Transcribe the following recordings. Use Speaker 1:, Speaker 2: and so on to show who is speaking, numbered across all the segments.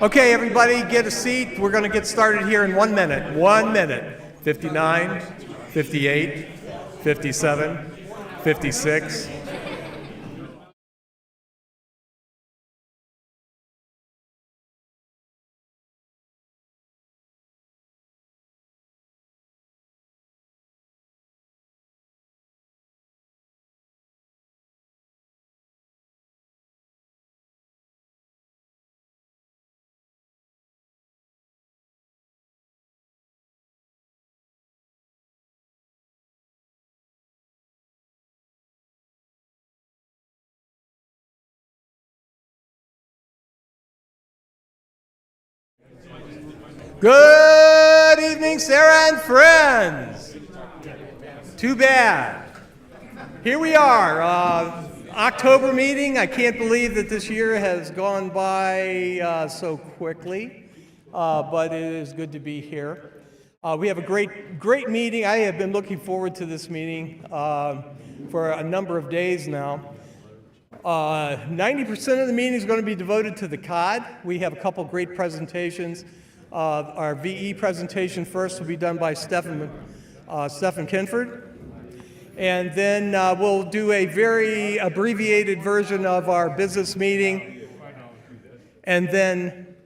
Speaker 1: Okay, everybody, get a seat. We're going to get started here in 1 minute. 1 minute. 59, 58, 57, 56. Good evening, Sarah and friends. Too bad. Here we are, October meeting. I can't believe that this year has gone by so quickly, but it is good to be here. We have a great meeting. I have been looking forward to this meeting for a number of days now. 90% of the meeting is going to be devoted to the COD. We have a couple great presentations. Our VE presentation first will be done by Stephen Kinford. And then we'll do a very abbreviated version of our business meeting. And then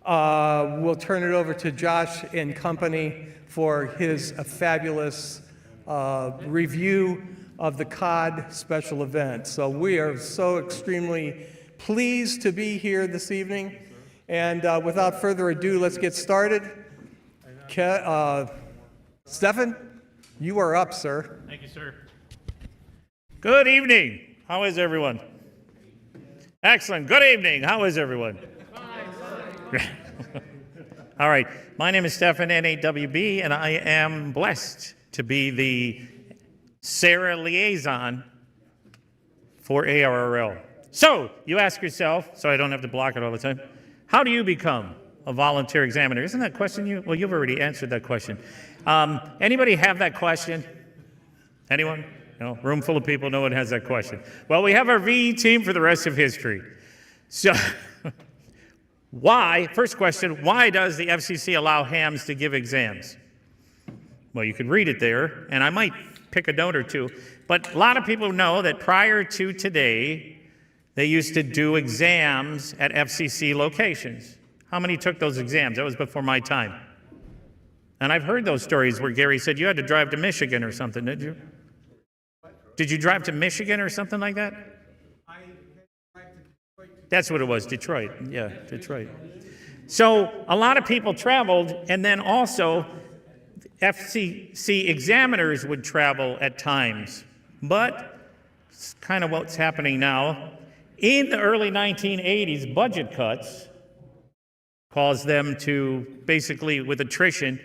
Speaker 1: we'll turn it over to Josh and company for his fabulous review of the COD special event. So we are so extremely pleased to be here this evening. And without further ado, let's get started. Stephen, you are up, sir.
Speaker 2: Thank you, sir. Good evening. How is everyone? Excellent. Good evening. How is everyone? All right. My name is Stephen, NAWB, and I am blessed to be the Sarah liaison for ARRL. So you ask yourself, so I don't have to block it all the time, how do you become a volunteer examiner? Isn't that question well, you've already answered that question. Anybody have that question? Anyone? No? Room full of people, no one has that question. Well, we have our VE team for the rest of history. So, first question, why does the FCC allow hams to give exams? Well, you could read it there, and I might pick a note or two, but a lot of people know that prior to today, they used to do exams at FCC locations. How many took those exams? That was before my time. And I've heard those stories where Gary said you had to drive to Michigan or something, did you? Did you drive to Michigan or something like that? That's what it was, Detroit. Yeah, Detroit. So a lot of people traveled, and then also FCC examiners would travel at times. But it's kind of what's happening now. In the early 1980s, budget cuts caused them to basically, with attrition,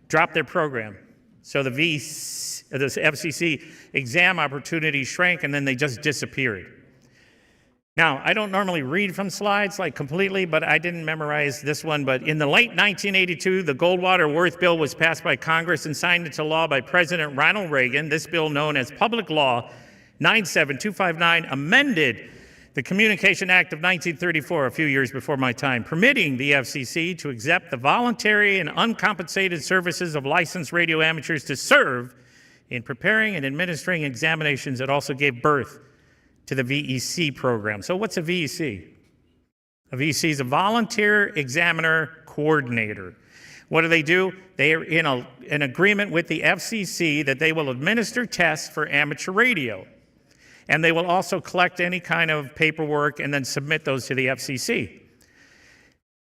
Speaker 2: drop their program. So the FCC exam opportunities shrank, and then they just disappeared. Now, I don't normally read from slides like completely, but I didn't memorize this one. But in the late 1982, the Goldwater-Worth bill was passed by Congress and signed into law by President Ronald Reagan. This bill, known as Public Law 97259, amended the Communication Act of 1934, a few years before my time, permitting the FCC to accept the voluntary and uncompensated services of licensed radio amateurs to serve in preparing and administering examinations. It also gave birth to the VEC program. So what's a VEC? A VEC is a volunteer examiner coordinator. What do? They are in an agreement with the FCC that they will administer tests for amateur radio. And they will also collect any kind of paperwork and then submit those to the FCC.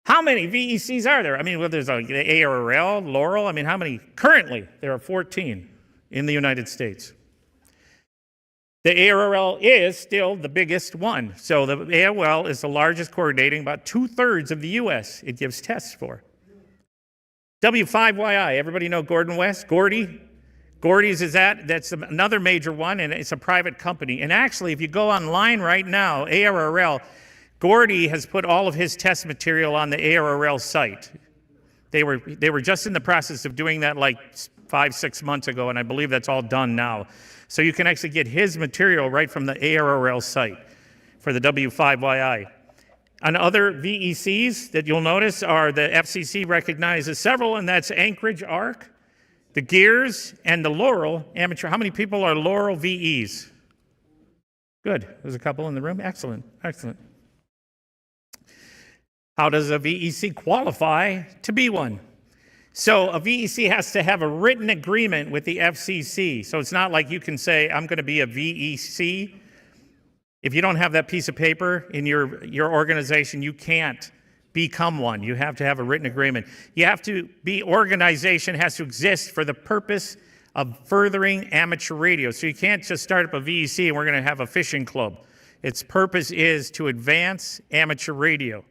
Speaker 2: How many VECs are there? I mean, well, there's the ARRL, Laurel. I mean, how many? Currently, there are 14 in the United States. The ARRL is still the biggest one. So the ARRL is the largest, coordinating about 2/3 of the U.S. it gives tests for. W5YI, everybody know Gordon West? Gordy's is that's another major one, and it's a private company. And actually, if you go online right now, ARRL, Gordy has put all of his test material on the ARRL site. They were just in the process of doing that like 5-6 months ago, and I believe that's all done now. So you can actually get his material right from the ARRL site for the W5YI. On other VECs that you'll notice are the FCC recognizes several, and that's Anchorage ARC, the Gears, and the Laurel Amateur. How many people are Laurel VEs? Good. There's a couple in the room. Excellent. Excellent. How does a VEC qualify to be one? So a VEC has to have a written agreement with the FCC. So it's not like you can say, I'm going to be a VEC. If you don't have that piece of paper in your organization, you can't become one. You have to have a written agreement. You have to be, organization has to exist for the purpose of furthering amateur radio. So you can't just start up a VEC and we're going to have a fishing club. Its purpose is to advance amateur radio.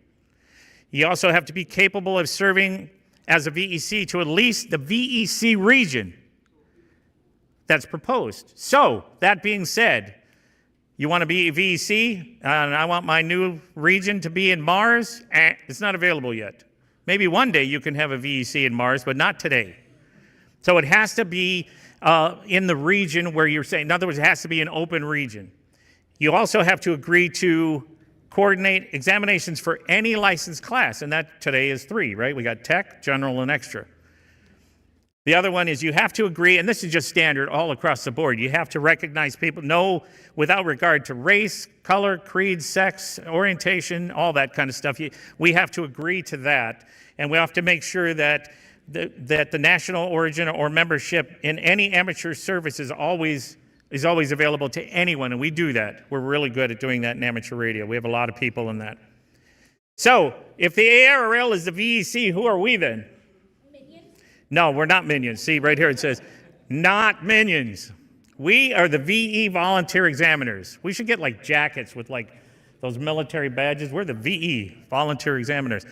Speaker 2: You also have to be capable of serving as a VEC to at least the VEC region that's proposed. So, that being said, you want to be a VEC, and I want my new region to be in Mars? It's not available yet. Maybe one day you can have a VEC in Mars, but not today. So it has to be in the region where you're saying, in other words, it has to be an open region. You also have to agree to coordinate examinations for any licensed class, and that today is 3, right? We got tech, general, and extra. The other one is you have to agree, and this is just standard all across the board, you have to recognize people, know without regard to race, color, creed, sex, orientation, all that kind of stuff. We have to agree to that, and we have to make sure that the national origin or membership in any amateur service is always available to anyone, and we do that. We're really good at doing that in amateur radio. We have a lot of people in that. So, if the ARRL is the VEC, who are we then? Minions? No, we're not minions. See, right here it says, not minions. We are the VE volunteer examiners. We should get like jackets with like those military badges. We're the VE volunteer examiners.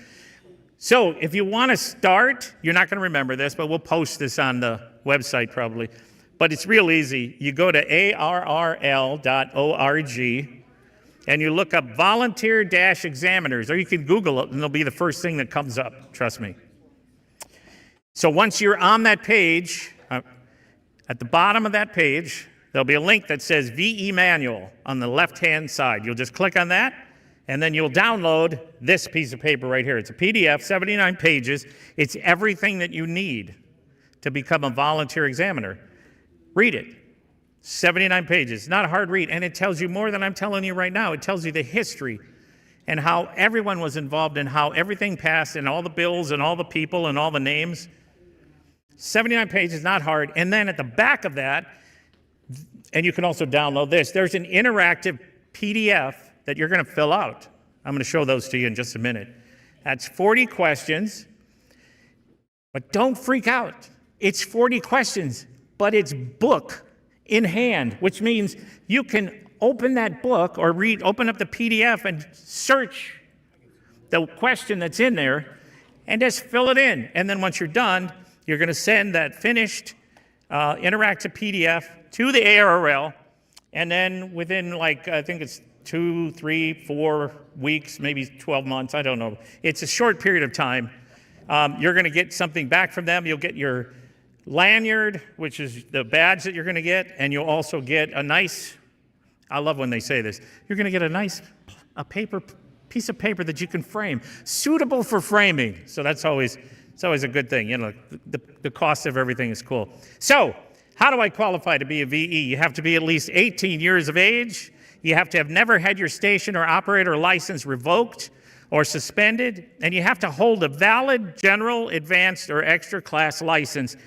Speaker 2: So, if you want to start, you're not going to remember this, but we'll post this on the website probably. But it's real easy. You go to arrl.org and you look up volunteer-examiners, or you can Google it and it'll be the first thing that comes up, trust me. So once you're on that page, at the bottom of that page, there'll be a link that says VE Manual on the left-hand side. You'll just click on that, and then you'll download this piece of paper right here. It's a PDF, 79 pages. It's everything that you need to become a volunteer examiner. Read it. 79 pages. Not a hard read, and it tells you more than I'm telling you right now. It tells you the history and how everyone was involved and how everything passed and all the bills and all the people and all the names. 79 pages, not hard. And then at the back of that, and you can also download this, there's an interactive PDF that you're going to fill out. I'm going to show those to you in just a minute. That's 40 questions, but don't freak out. It's 40 questions. But it's book in hand, which means you can open that book or open up the PDF and search the question that's in there and just fill it in. And then once you're done, you're going to send that finished interactive PDF to the ARRL, and then within I think it's 2, 3, 4 weeks, maybe 12 months, I don't know. It's a short period of time. You're going to get something back from them. You'll get your lanyard, which is the badge that you're going to get, and you'll also get a nice, I love when they say this, you're going to get a piece of paper that you can frame, suitable for framing. So it's always a good thing. You know, the cost of everything is cool. So, how do I qualify to be a VE? You have to be at least 18 years of age. You have to have never had your station or operator license revoked or suspended, and you have to hold a valid general, advanced, or extra class license.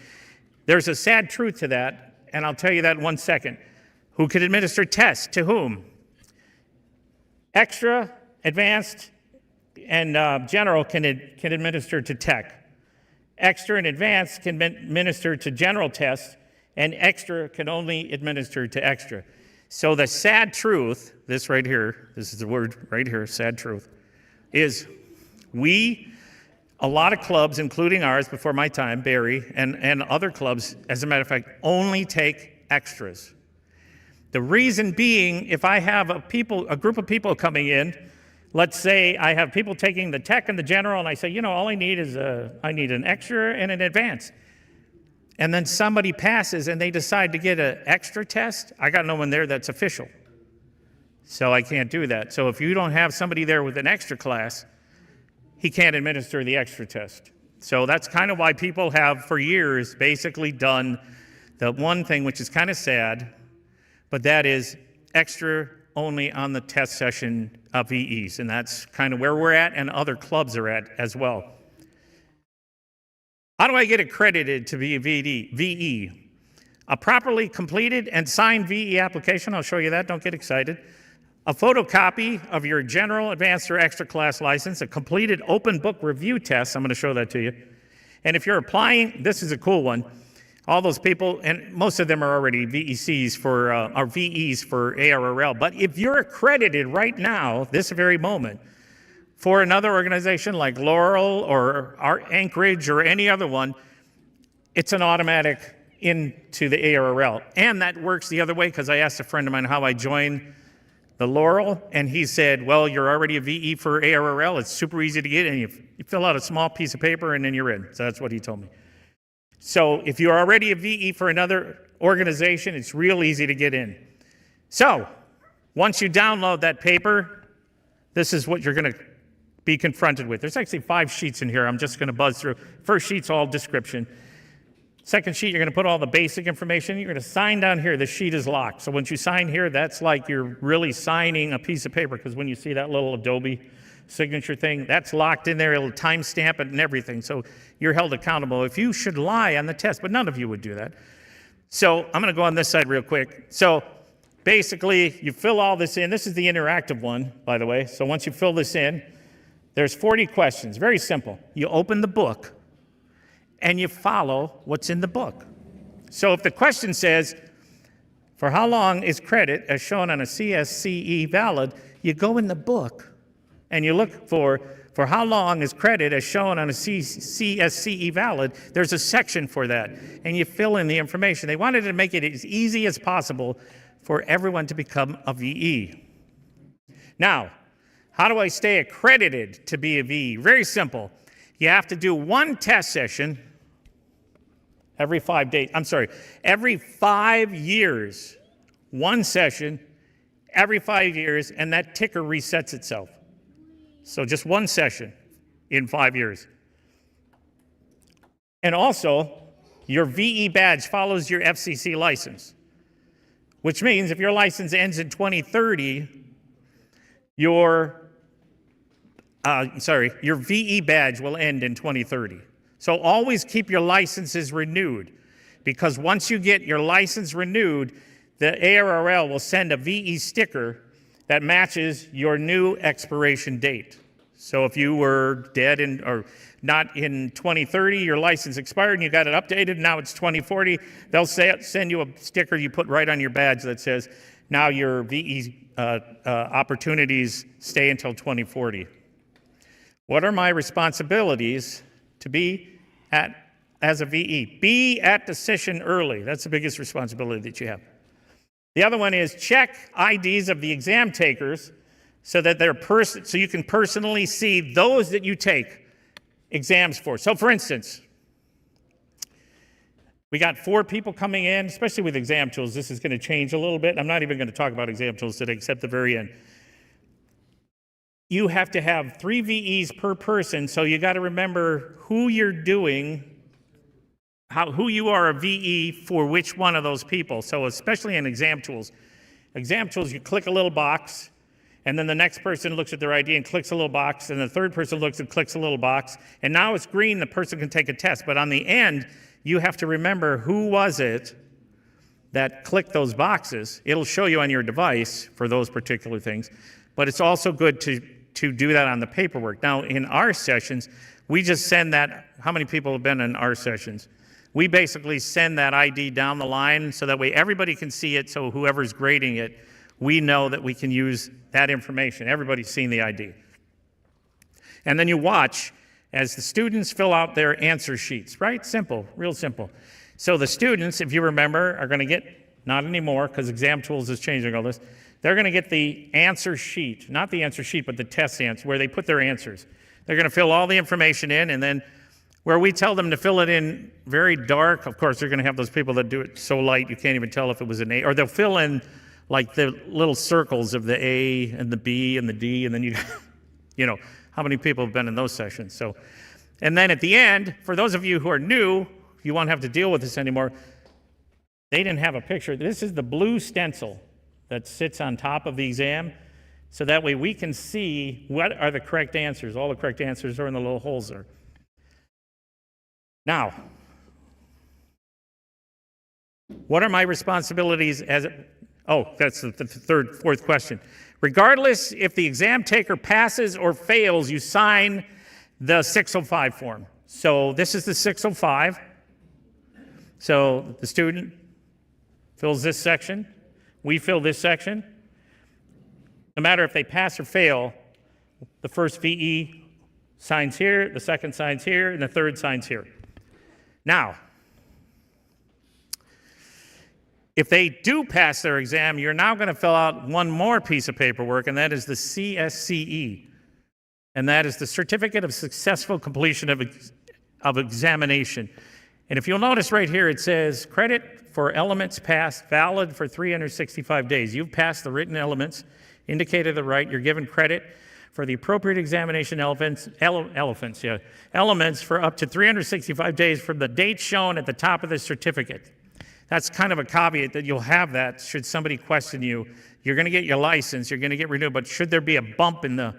Speaker 2: There's a sad truth to that, and I'll tell you that in 1 second. Who can administer tests? To whom? Extra, advanced, and general can administer to tech. Extra and advanced can administer to general tests, and extra can only administer to extra. So the sad truth, this right here, this is the word right here, sad truth, is a lot of clubs, including ours before my time, Barry, and other clubs, as a matter of fact, only take extras. The reason being, if I have a group of people coming in, let's say I have people taking the tech and the general, and I say, all I need is I need an extra and an advanced. And then somebody passes and they decide to get an extra test, I got no one there that's official. So I can't do that. So if you don't have somebody there with an extra class, he can't administer the extra test. So that's kind of why people have, for years, basically done the one thing, which is kind of sad, but that is extra only on the test session of VEs. And that's kind of where we're at and other clubs are at as well. How do I get accredited to be a VE? A properly completed and signed VE application, I'll show you that, don't get excited. A photocopy of your general, advanced, or extra class license, a completed open book review test, I'm going to show that to you. And if you're applying, this is a cool one. All those people, and most of them are already VECs for, or VEs for ARRL, but if you're accredited right now, this very moment, for another organization like Laurel or Anchorage or any other one, it's an automatic into the ARRL. And that works the other way, because I asked a friend of mine how I joined the Laurel, and he said, well, you're already a VE for ARRL. It's super easy to get, and you fill out a small piece of paper, and then you're in. So that's what he told me. So if you're already a VE for another organization, it's real easy to get in. So once you download that paper, this is what you're going to be confronted with. There's actually 5 sheets in here. I'm just going to buzz through. First sheet's all description. Second sheet, you're going to put all the basic information. You're going to sign down here. The sheet is locked. So once you sign here, that's like you're really signing a piece of paper, because when you see that little Adobe signature thing, that's locked in there. It'll timestamp it and everything. So you're held accountable if you should lie on the test, but none of you would do that. So I'm going to go on this side real quick. So basically, you fill all this in. This is the interactive one, by the way. So once you fill this in, there's 40 questions. Very simple. You open the book, and you follow what's in the book. So if the question says, for how long is credit as shown on a CSCE valid, you go in the book, and you look for how long is credit as shown on a CSCE valid. There's a section for that, and you fill in the information. They wanted to make it as easy as possible for everyone to become a VE. Now, how do I stay accredited to be a VE? Very simple. You have to do one test session every 5 days. I'm sorry, every 5 years. One session every 5 years, and that ticker resets itself. So just one session in 5 years. And also, your VE badge follows your FCC license, which means if your license ends in 2030, your VE badge will end in 2030. So always keep your licenses renewed, because once you get your license renewed, the ARRL will send a VE sticker that matches your new expiration date. So if you were dead or not in 2030, your license expired and you got it updated, now it's 2040, they'll send you a sticker you put right on your badge that says, now your VE opportunities stay until 2040. What are my responsibilities to be as a VE? Be at the session early. That's the biggest responsibility that you have. The other one is check IDs of the exam takers so that so you can personally see those that you take exams for. So for instance, we got 4 people coming in, especially with exam tools. This is going to change a little bit. I'm not even going to talk about exam tools today, except the very end. You have to have 3 VEs per person, so you got to remember who you're doing, who you are a VE for which one of those people. So especially in exam tools, you click a little box, and then the next person looks at their ID and clicks a little box, and the third person looks and clicks a little box, and now it's green, the person can take a test. But on the end, you have to remember who was it that clicked those boxes. It'll show you on your device for those particular things, but it's also good to do that on the paperwork. Now, in our sessions, we just send that. How many people have been in our sessions? We basically send that ID down the line so that way everybody can see it, so whoever's grading it, we know that we can use that information. Everybody's seen the ID. And then you watch as the students fill out their answer sheets, right? Simple, real simple. So the students, if you remember, are going to get, not anymore because Exam Tools is changing all this, they're going to get the answer sheet, not the answer sheet, but the test answer, where they put their answers. They're going to fill all the information in, and then where we tell them to fill it in very dark, of course, they're going to have those people that do it so light you can't even tell if it was an A, or they'll fill in like the little circles of the A and the B and the D, and then you know, how many people have been in those sessions? So, and then at the end, for those of you who are new, you won't have to deal with this anymore. They didn't have a picture. This is the blue stencil that sits on top of the exam, so that way we can see what are the correct answers. All the correct answers are in the little holes there. Now, what are my responsibilities as that's the fourth question. Regardless if the exam taker passes or fails, you sign the 605 form. So this is the 605. So the student fills this section. We fill this section. No matter if they pass or fail, the first VE signs here, the second signs here, and the third signs here. Now, if they do pass their exam, you're now going to fill out one more piece of paperwork, and that is the CSCE. And that is the Certificate of Successful Completion of Examination. And if you'll notice right here, it says credit for elements passed, valid for 365 days. You've passed the written elements, indicated the right. You're given credit for the appropriate examination elements for up to 365 days from the date shown at the top of the certificate. That's kind of a caveat that you'll have that should somebody question you. You're going to get your license, you're going to get renewed, but should there be a bump in the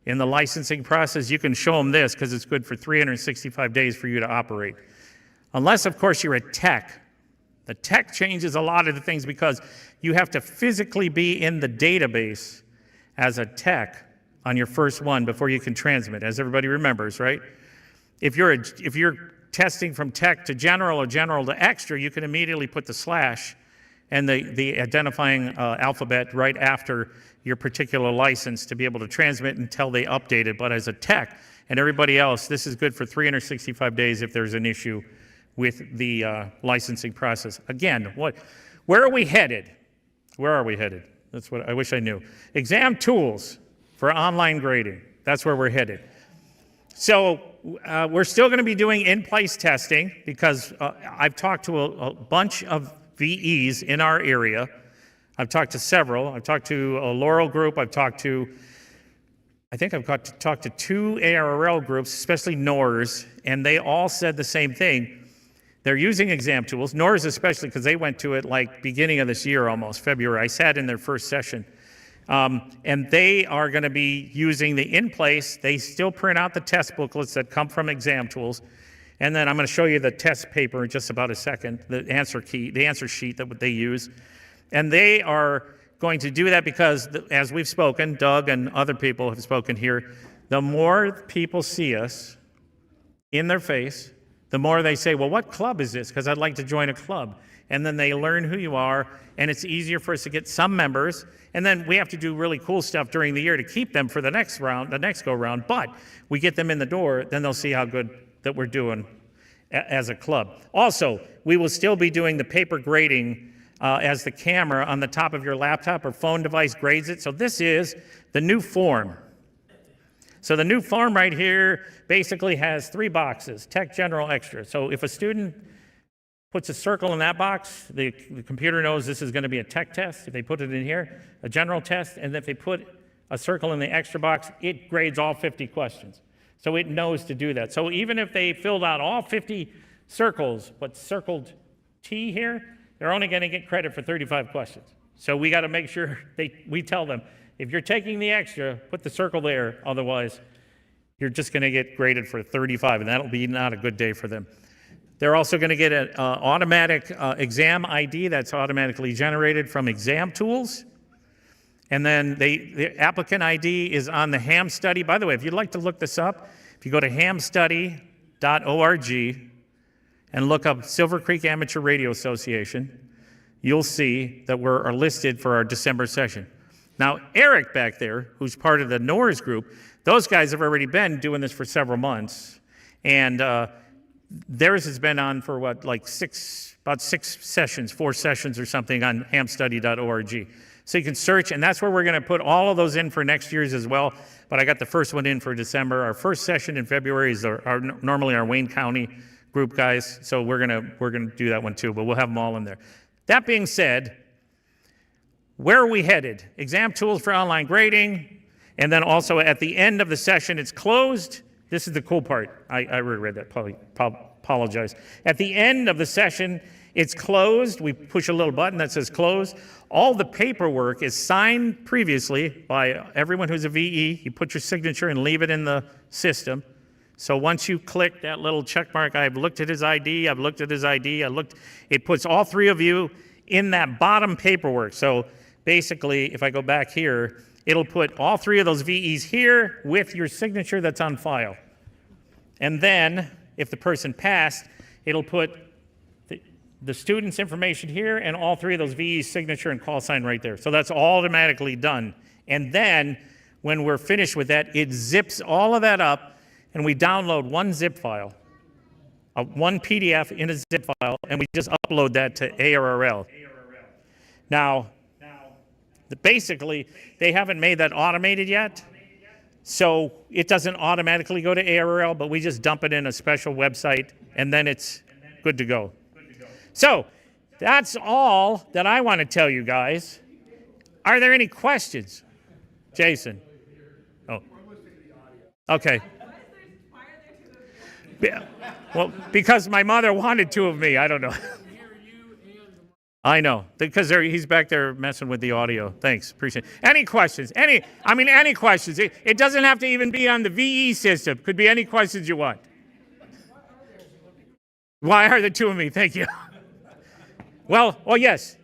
Speaker 2: licensing process, you can show them this because it's good for 365 days for you to operate. Unless, of course, you're a tech. The tech changes a lot of the things because you have to physically be in the database as a tech on your first one before you can transmit, as everybody remembers, right? If you're testing from tech to general or general to extra, you can immediately put the slash and the identifying alphabet right after your particular license to be able to transmit until they update it. But as a tech and everybody else, this is good for 365 days if there's an issue with the licensing process. Again, where are we headed? Where are we headed? That's what I wish I knew. Exam tools for online grading. That's where we're headed. So we're still going to be doing in-place testing because I've talked to a bunch of VEs in our area. I've talked to several. I've talked to a Laurel group. I think I've got to talk to 2 ARRL groups, especially NORS, and they all said the same thing. They're using exam tools, NORS especially because they went to it like beginning of this year almost, February. I sat in their first session. And they are going to be using the in-place. They still print out the test booklets that come from exam tools. And then I'm going to show you the test paper in just about a second, the answer sheet that they use. And they are going to do that because, as we've spoken, Doug and other people have spoken here, the more people see us in their face, the more they say, well, what club is this? Because I'd like to join a club. And then they learn who you are, and it's easier for us to get some members. And then we have to do really cool stuff during the year to keep them for the next go round. But we get them in the door, then they'll see how good that we're doing as a club. Also, we will still be doing the paper grading as the camera on the top of your laptop or phone device grades it. So this is the new form. So the new form right here basically has 3 boxes, tech, general, extra. So if a student puts a circle in that box, the computer knows this is going to be a tech test. If they put it in here, a general test, and if they put a circle in the extra box, it grades all 50 questions. So it knows to do that. So even if they filled out all 50 circles, but circled T here, they're only going to get credit for 35 questions. So we got to make sure we tell them, if you're taking the extra, put the circle there, otherwise you're just going to get graded for 35, and that'll be not a good day for them. They're also going to get an automatic exam ID that's automatically generated from exam tools. And then the applicant ID is on the ham study. By the way, if you'd like to look this up, if you go to hamstudy.org and look up Silvercreek Amateur Radio Association, you'll see that we're listed for our December session. Now, Eric back there, who's part of the NORS group, those guys have already been doing this for several months. And theirs has been on for about 6 sessions, 4 sessions or something on hamstudy.org. So you can search, and that's where we're going to put all of those in for next year's as well. But I got the first one in for December. Our first session in February is normally our Wayne County group guys. So we're gonna do that one too, but we'll have them all in there. That being said, where are we headed? Exam tools for online grading. And then also at the end of the session, it's closed. This is the cool part. I already read that, apologize. At the end of the session, it's closed. We push a little button that says close. All the paperwork is signed previously by everyone who's a VE. You put your signature and leave it in the system. So once you click that little check mark, I've looked at his ID, I've looked at his ID, it puts all three of you in that bottom paperwork. So basically, if I go back here, it'll put all three of those VEs here with your signature that's on file. And then, if the person passed, it'll put the student's information here and all three of those VEs' signature and call sign right there. So that's automatically done. And then, when we're finished with that, it zips all of that up, and we download one zip file, one PDF in a zip file, and we just upload that to ARRL. Now, basically, they haven't made that automated yet, so it doesn't automatically go to ARRL, but we just dump it in a special website, and then it's good to go. So that's all that I want to tell you guys. Are there any questions? Jason? Oh. Okay. Well, because my mother wanted two of me. I don't know. I know, because he's back there messing with the audio. Thanks, appreciate it. Any questions? Any questions? It doesn't have to even be on the VE system. Could be any questions you want. Why are there two of me? Thank you. Well, yes.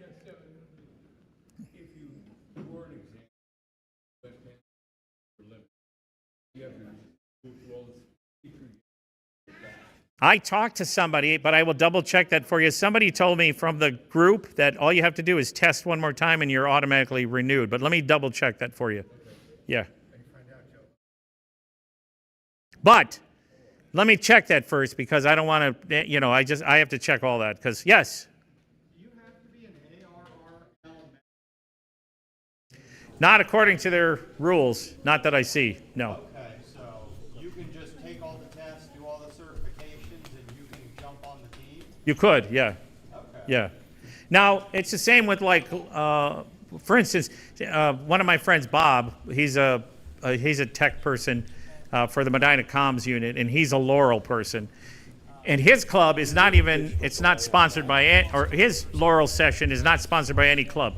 Speaker 2: I talked to somebody, but I will double check that for you. Somebody told me from the group that all you have to do is test one more time and you're automatically renewed. But let me double check that for you. Yeah. But let me check that first because I don't want to, I have to check all that because, yes. Do you have to be an ARRL? Not according to their rules. Not that I see, no.
Speaker 3: Okay, so you can just take all the tests, do all the certifications, and you can jump on the team?
Speaker 2: You could, yeah.
Speaker 3: Okay.
Speaker 2: Yeah. Now, it's the same with for instance, one of my friends, Bob, he's a tech person for the Medina Comms unit, and he's a Laurel person. And his club is it's not sponsored by, or his Laurel session is not sponsored by any club.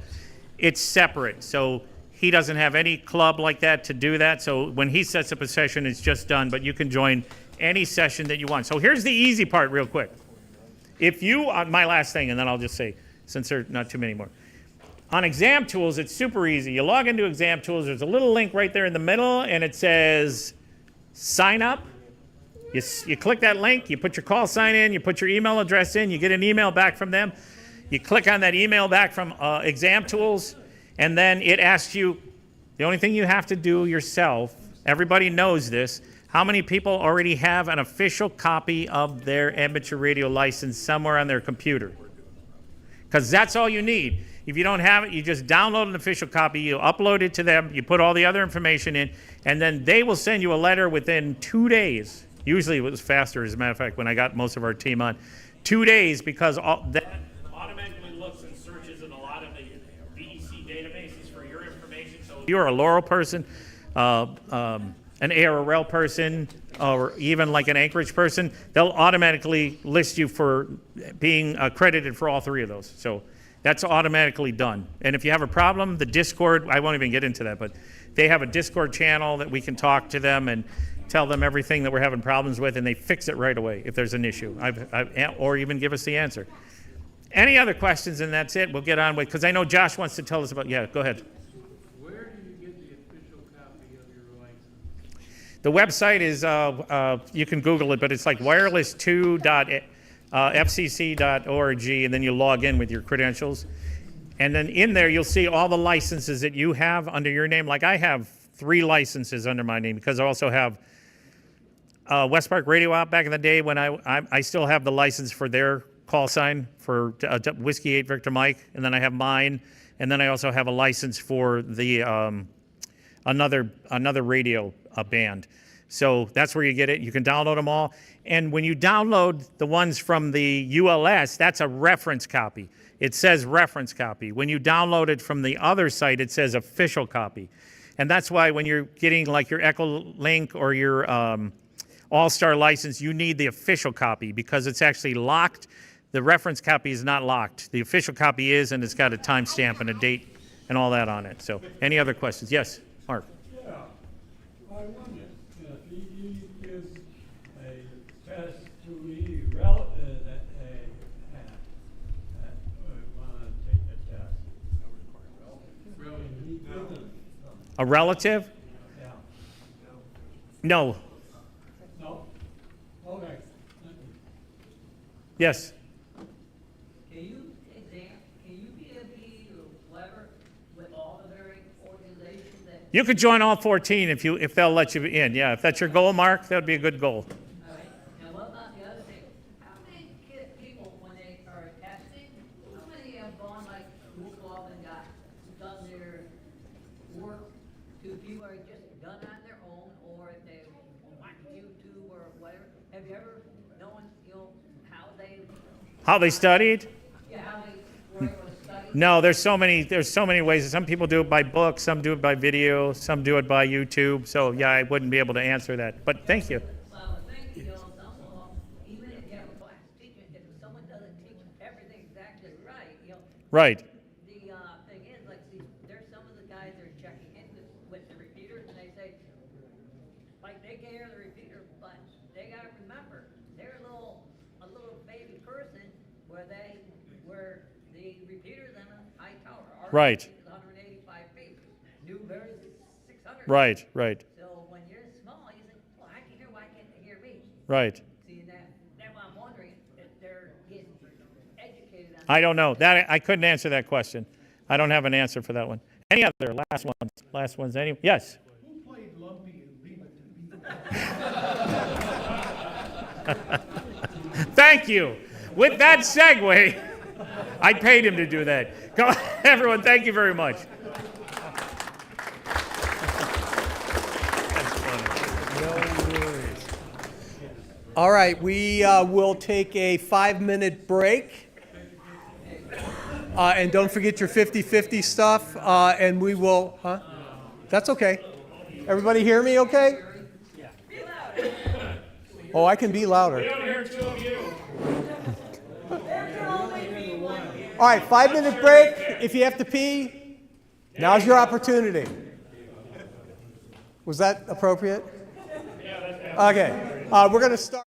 Speaker 2: It's separate, so he doesn't have any club like that to do that. So when he sets up a session, it's just done, but you can join any session that you want. So here's the easy part real quick. If you, my last thing, and then I'll just say, since there are not too many more. On Exam Tools, it's super easy. You log into Exam Tools, there's a little link right there in the middle, and it says sign up. You click that link, you put your call sign in, you put your email address in, you get an email back from them. You click on that email back from Exam Tools, and then it asks you, the only thing you have to do yourself, everybody knows this, how many people already have an official copy of their amateur radio license somewhere on their computer? Because that's all you need. If you don't have it, you just download an official copy, you upload it to them, you put all the other information in, and then they will send you a letter within 2 days. Usually it was faster, as a matter of fact, when I got most of our team on. 2 days, because that automatically looks and searches in a lot of the VEC databases for your information. So if you're a Laurel person, an ARRL person, or even like an Anchorage person, they'll automatically list you for being accredited for all three of those. So that's automatically done. And if you have a problem, the Discord, I won't even get into that, but they have a Discord channel that we can talk to them and tell them everything that we're having problems with, and they fix it right away if there's an issue, or even give us the answer. Any other questions, and that's it. We'll get on with, because I know Josh wants to tell us about, yeah, go ahead.
Speaker 4: Where do you get the official copy of your license?
Speaker 2: The website is, you can Google it, but it's like wireless2.fcc.org, and then you log in with your credentials. And then in there, you'll see all the licenses that you have under your name. Like I have 3 licenses under my name because I also have West Park Radio out back in the day when I still have the license for their call sign for Whiskey 8 Victor Mike, and then I have mine, and then I also have a license for the another radio band. So that's where you get it. You can download them all. And when you download the ones from the ULS, that's a reference copy. it says reference copy. When you download it from the other site, it says official copy. And that's why when you're getting like your Echolink or your All-Star license, you need the official copy because it's actually locked. The reference copy is not locked. The official copy is, and it's got a timestamp and a date and all that on it. So any other questions? Yes, Mark.
Speaker 4: Yeah, I wonder if he gives a test to any relative that want to take the test. Really, he doesn't.
Speaker 2: A relative?
Speaker 4: Yeah.
Speaker 2: No.
Speaker 4: No? Okay.
Speaker 2: Yes.
Speaker 5: Can you be a PE or whatever with all the very organizations that,
Speaker 2: You could join all 14 if they'll let you in. Yeah, if that's your goal, Mark, that would be a good goal.
Speaker 5: all right? And what about the other thing? How many people, when they are testing, how many have gone like school club and done their work? Do people are just done on their own, or if they watch YouTube or whatever? Have you ever known,
Speaker 2: How they studied?
Speaker 5: how they were able to study?
Speaker 2: No, there's so many ways. Some people do it by book, some do it by video, some do it by YouTube. So yeah, I wouldn't be able to answer that. But thank you.
Speaker 5: Well, I was thinking, some of them, even if you have a class teacher, if someone doesn't teach everything exactly right,
Speaker 2: Right.
Speaker 5: the thing is, like, see, there's some of the guys that are checking in with the repeaters, and they say, like, they can hear the repeater, but they gotta remember, they're a little baby person where the repeaters in a high tower. Our
Speaker 2: Right.
Speaker 5: is 185 feet. Newberry's 600.
Speaker 2: Right, right,
Speaker 5: So when you're small, you think, well, I can hear, why can't they hear me?
Speaker 2: right.
Speaker 5: See, that's why I'm wondering if they're getting educated on.
Speaker 2: I don't know. That I couldn't answer that question. I don't have an answer for that one. Any other last ones? Any? Yes.
Speaker 4: Who played Lumpy and Leave It to Beaver?
Speaker 2: Thank you. With that segue, I paid him to do that. Go, everyone, thank you very much.
Speaker 1: All right, we will take a 5-minute break. And don't forget your 50-50 stuff, and we will, huh? That's okay. Everybody hear me okay? Oh, I can be louder. All right, 5-minute break. If you have to pee, now's your opportunity. Was that appropriate? Okay, we're going to start.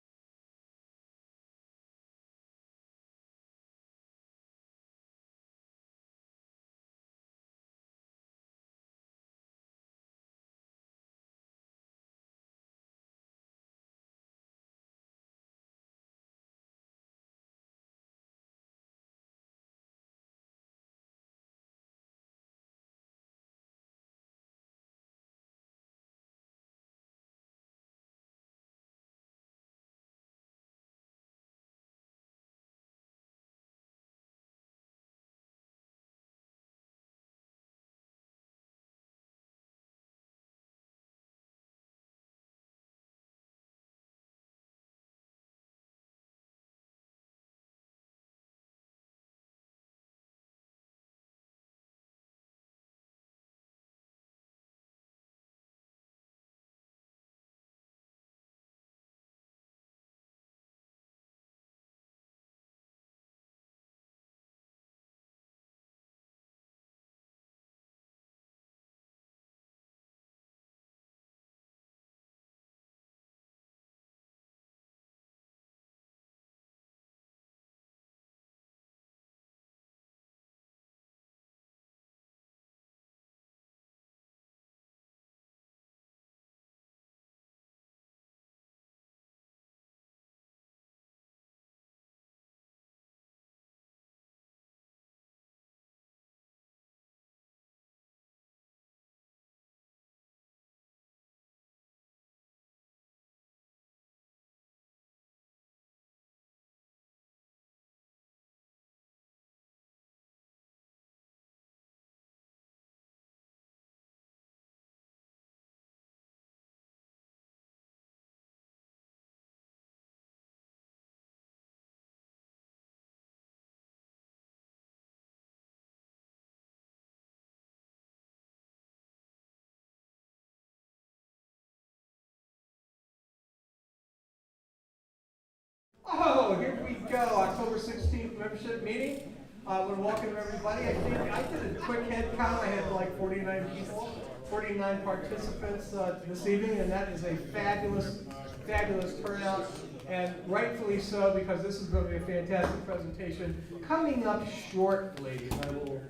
Speaker 1: go, October 16th membership meeting. I want to welcome everybody. I think I did a quick head count. I had like 49 people, 49 participants this evening, and that is a fabulous, fabulous turnout, and rightfully so, because this is going to be a fantastic presentation. Coming up shortly, I will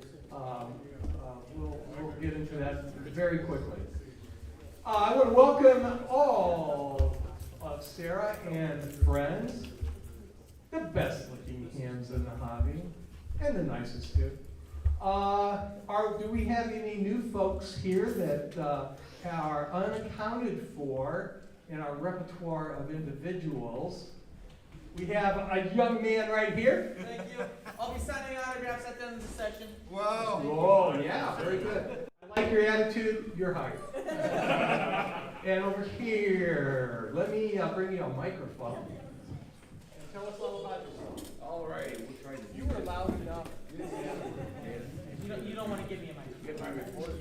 Speaker 1: we'll get into that very quickly. I want to welcome all of Sarah and friends, the best looking hands in the hobby, and the nicest too. Do we have any new folks here that are unaccounted for in our repertoire of individuals? We have a young man right here.
Speaker 6: Thank you. I'll be signing autographs at the end of the session.
Speaker 3: Whoa.
Speaker 1: Whoa, yeah, very good. I like your attitude, you're hired. And over here, let me bring you a microphone. And tell us all about yourself.
Speaker 7: All right, we'll try to
Speaker 1: You were loud enough.
Speaker 6: You don't want to give me a mic.
Speaker 7: get my report.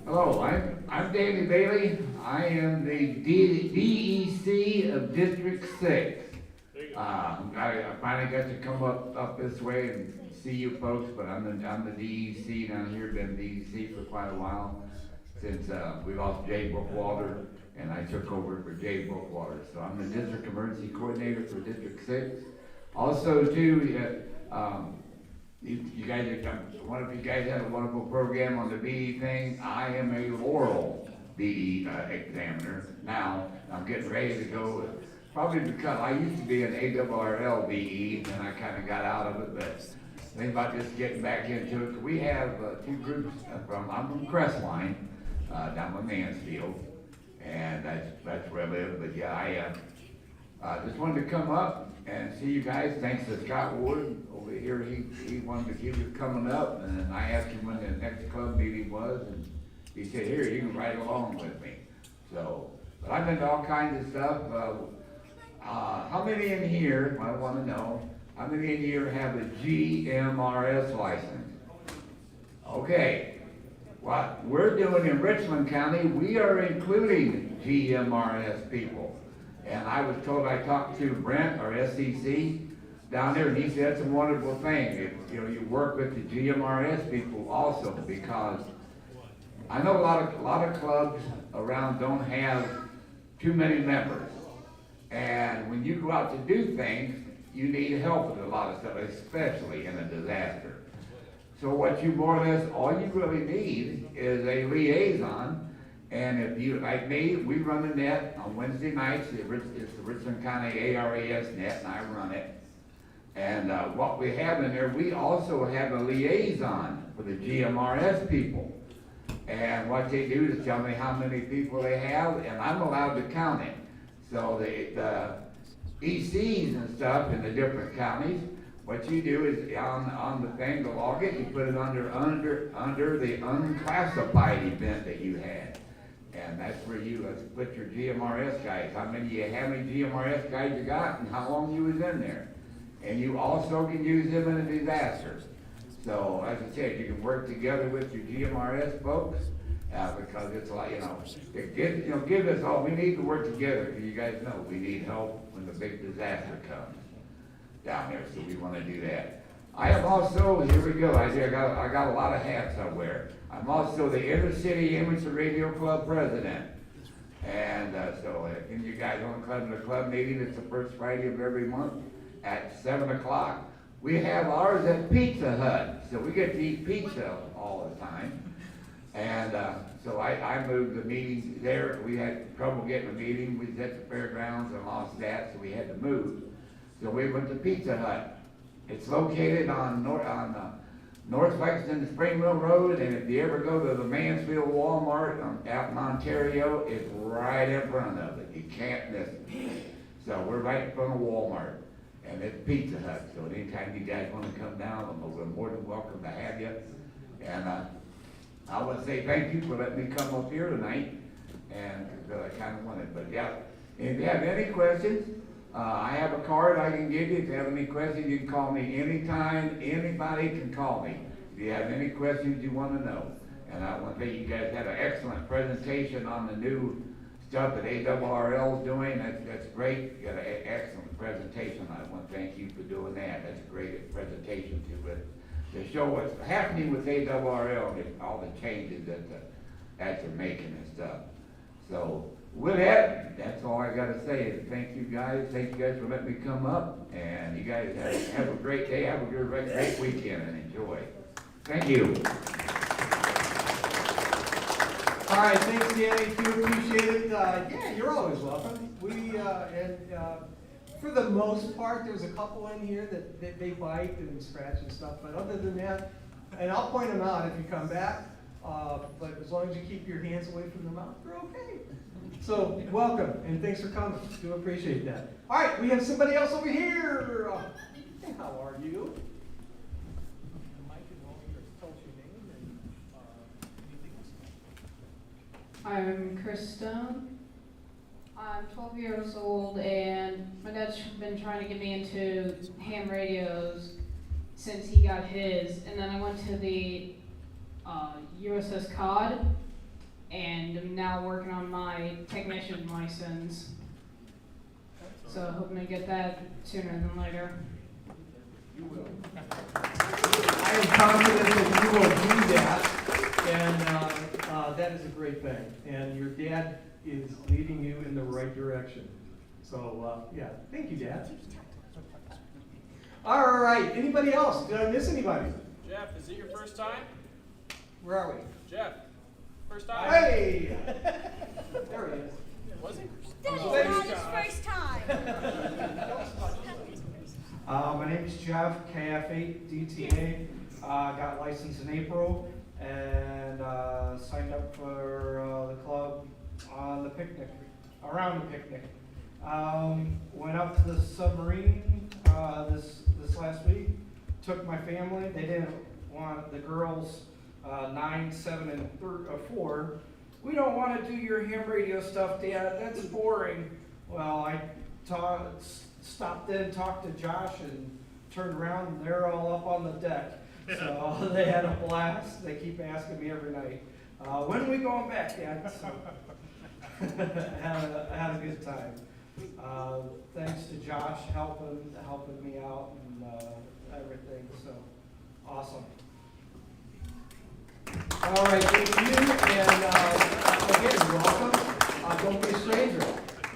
Speaker 7: Hello, I'm Danny Bailey. I am the DEC of District 6. I finally got to come up this way and see you folks, but I'm the DEC down here. Been DEC for quite a while since we lost Jay Bookwalter, and I took over for Jay Bookwalter. So I'm the District Emergency Coordinator for District 6. Also, too, you guys, one of you guys had a wonderful program on the BE thing. I am a Laurel BE examiner now. I'm getting ready to go. Probably because I used to be an ARRL BE, and I kind of got out of it, but think about just getting back into it. We have two groups I'm from Crestline, down in Mansfield, and that's where I live. But yeah, I just wanted to come up and see you guys. Thanks to Scott Ward over here. He wanted to keep it coming up, and then I asked him when the next club meeting was, and he said, "Here, you can ride along with me." So, but I've been to all kinds of stuff. How many in here, I want to know, how many in here have a GMRS license? Okay, what we're doing in Richland County, we are including GMRS people. And I was told, I talked to Brent, our SEC, down there, and he said it's a wonderful thing. You work with the GMRS people also, because I know a lot of clubs around don't have too many members. And when you go out to do things, you need help with a lot of stuff, especially in a disaster. So what you more or less, all you really need is a liaison. And if you, like me, we run the net on Wednesday nights. It's the Richland County ARAS net, and I run it. And what we have in there, we also have a liaison for the GMRS people. And what they do is tell me how many people they have, and I'm allowed to count it. So the ECs and stuff in the different counties, what you do is on the thing to log it, you put it under the unclassified event that you had. And that's where you put your GMRS guys, how many GMRS guys you got and how long you was in there. And you also can use them in a disaster. So as I said, you can work together with your GMRS folks, because it's like, give us all, we need to work together, because you guys know we need help when the big disaster comes down there, so we want to do that. I am also, here we go, I got a lot of hats I wear. I'm also the Inner City Amateur Radio Club president. And so can you guys want to come to the club meeting? It's the first Friday of every month at 7 o'clock. We have ours at Pizza Hut, so we get to eat pizza all the time. And so I moved the meeting there. We had trouble getting a meeting. We was at the fairgrounds and lost that, so we had to move. So we went to Pizza Hut. It's located on North Lexington Springville Road, and if you ever go to the Mansfield Walmart out in Ontario, it's right in front of it. You can't miss it. So we're right in front of Walmart, and it's Pizza Hut. So anytime you guys want to come down, we're more than welcome to have you. And I want to say thank you for letting me come up here tonight, and I kind of wanted. But yeah, if you have any questions, I have a card I can give you. If you have any questions, you can call me anytime. Anybody can call me if you have any questions you want to know. And I want to say you guys had an excellent presentation on the new stuff that ARRL is doing, that's great. You got an excellent presentation. I want to thank you for doing that. That's a great presentation to show what's happening with ARRL and all the changes that they're making and stuff. So with that, that's all I got to say. Thank you guys. Thank you guys for letting me come up. And you guys have a great day. Have a great weekend and enjoy. Thank you.
Speaker 1: All right, thanks, Danny. Do appreciate it. Yeah, you're always welcome. For the most part, there's a couple in here that they bite and scratch and stuff. But other than that, and I'll point them out if you come back. But as long as you keep your hands away from the mouth, you're okay. So welcome and thanks for coming. Do appreciate that. All right, we have somebody else over here. Hey, how are you?
Speaker 8: I'm Chris Stone. I'm 12 years old, and my dad's been trying to get me into ham radios since he got his. And then I went to the USS COD, and I'm now working on my technician license. So hoping to get that sooner than later.
Speaker 1: You will. I am confident that you will do that, and that is a great thing. And your dad is leading you in the right direction. So, yeah, thank you, Dad. All right, anybody else? Did I miss anybody?
Speaker 6: Jeff, is it your first time?
Speaker 1: Where are we?
Speaker 6: Jeff, first time?
Speaker 1: Hey! There he is.
Speaker 6: Was it?
Speaker 9: That is not his first time.
Speaker 10: My name is Jeff, KF8DTA. Got licensed in April and signed up for the club on the picnic, around the picnic. Went up to the submarine this last week. Took my family. They didn't want the girls 9, 7, and 4. We don't want to do your ham radio stuff, Dad. That's boring. Well, I stopped in, talked to Josh, and turned around, and they're all up on the deck. So they had a blast. They keep asking me every night, when are we going back, Dad? So, I had a good time. Thanks to Josh helping me out and everything. So awesome.
Speaker 1: All right, thank you, and again, welcome. Don't be a stranger.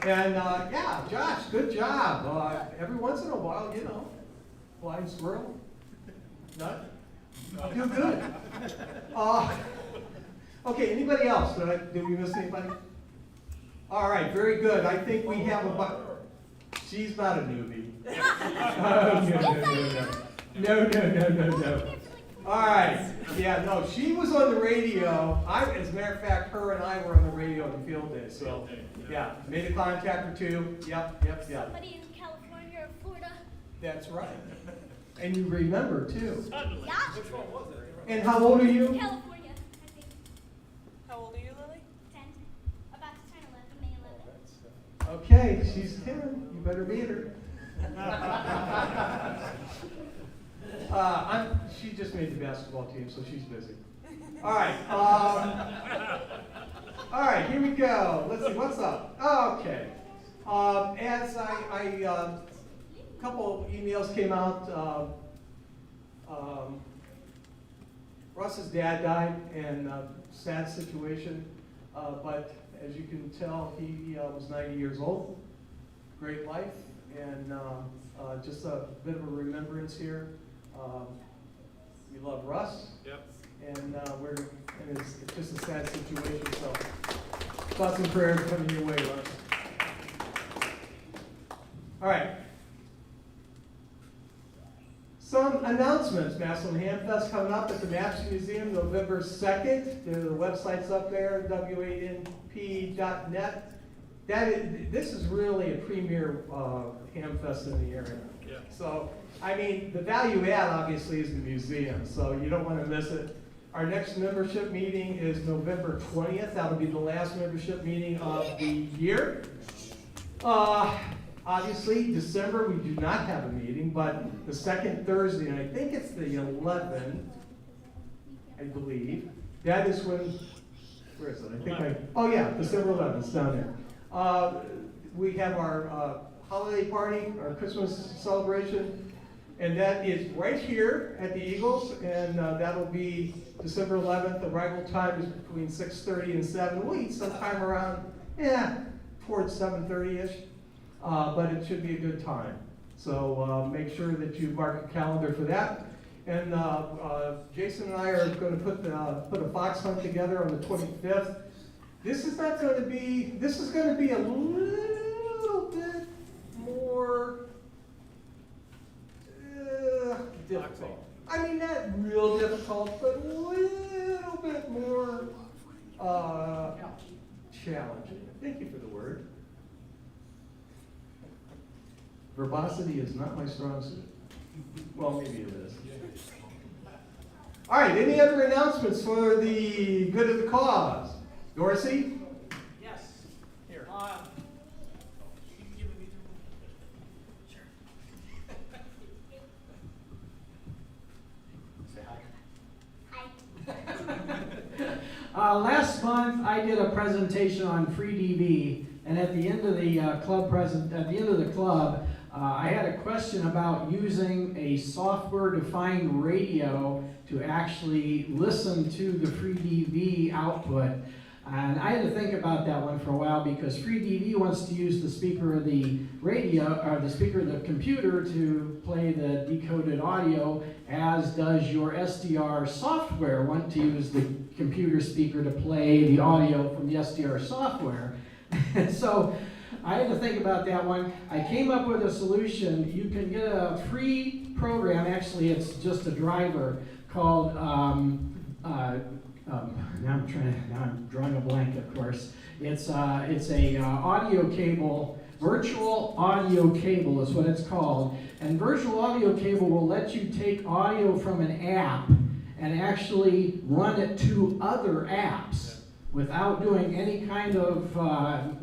Speaker 1: And yeah, Josh, good job. Every once in a while, you know, flying squirrel, nut, do good. Okay, anybody else? Did we miss anybody? All right, very good. I think we have about. She's not a newbie. No. All right. Yeah, no, she was on the radio. As a matter of fact, her and I were on the radio on the field day. So, yeah, made a contact or two. Yep.
Speaker 9: Somebody in California or Florida.
Speaker 1: That's right. And you remember too.
Speaker 9: Yeah.
Speaker 6: Which one was it?
Speaker 1: And how old are you?
Speaker 9: California, I think.
Speaker 6: How old are you, Lily?
Speaker 9: 10. About to turn 11, May 11th.
Speaker 1: Okay, she's 10. You better beat her. She just made the basketball team, so she's busy. All right. All right, here we go. Let's see, what's up? Okay. As a couple emails came out. Russ's dad died, and sad situation. But as you can tell, he was 90 years old. Great life, and just a bit of a remembrance here. We love Russ.
Speaker 6: Yep.
Speaker 1: And it's just a sad situation. So thoughts and prayers coming your way, Russ. All right. Some announcements. Massillon Ham Fest coming up at the Maps Museum November 2nd. The website's up there, w8np.net. This is really a premier ham fest in the area.
Speaker 6: Yeah.
Speaker 1: So, I mean, the value add obviously is the museum, so you don't want to miss it. Our next membership meeting is November 20th. That'll be the last membership meeting of the year. Obviously, December, we do not have a meeting, but the second Thursday, and I think it's the 11th, I believe, that is when, where is it? Oh yeah, December 11th, it's down there. We have our holiday party, our Christmas celebration, and that is right here at the Eagles, and that'll be December 11th. The arrival time is between 6:30 and 7. We'll eat sometime around, towards 7:30-ish, but it should be a good time. So make sure that you mark a calendar for that. And Jason and I are going to put a fox hunt together on the 25th. This is going to be a little bit more difficult. I mean, not real difficult, but a little bit more challenging. Thank you for the word. Verbosity is not my strong suit. Well, maybe it is. All right, any other announcements for the good of the cause? Dorsey?
Speaker 6: Yes.
Speaker 1: Here.
Speaker 6: You can give me Sure.
Speaker 3: Say hi.
Speaker 11: Last month, I did a presentation on free DV, and at the end of the club, I had a question about using a software-defined radio to actually listen to the free DV output. And I had to think about that one for a while because free DV wants to use the speaker of the radio, or the speaker of the computer to play the decoded audio, as does your SDR software want to use the computer speaker to play the audio from the SDR software. And so I had to think about that one. I came up with a solution. You can get a free program, actually it's just a driver, called, now I'm drawing a blank, of course. It's a audio cable, virtual audio cable is what it's called. And virtual audio cable will let you take audio from an app and actually run it to other apps without doing any kind of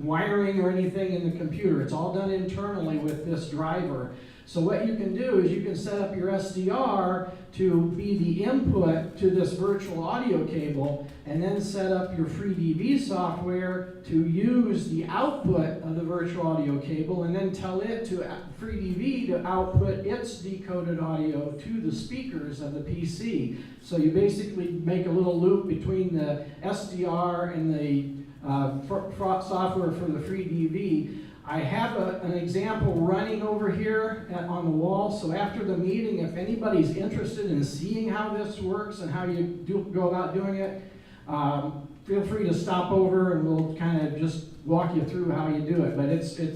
Speaker 11: wiring or anything in the computer. It's all done internally with this driver. So what you can do is you can set up your SDR to be the input to this virtual audio cable, and then set up your free DV software to use the output of the virtual audio cable, and then tell it to free DV to output its decoded audio to the speakers of the PC. So you basically make a little loop between the SDR and the software for the free DV. I have an example running over here on the wall, so after the meeting, if anybody's interested in seeing how this works and how you go about doing it, feel free to stop over and we'll kind of just walk you through how you do it. But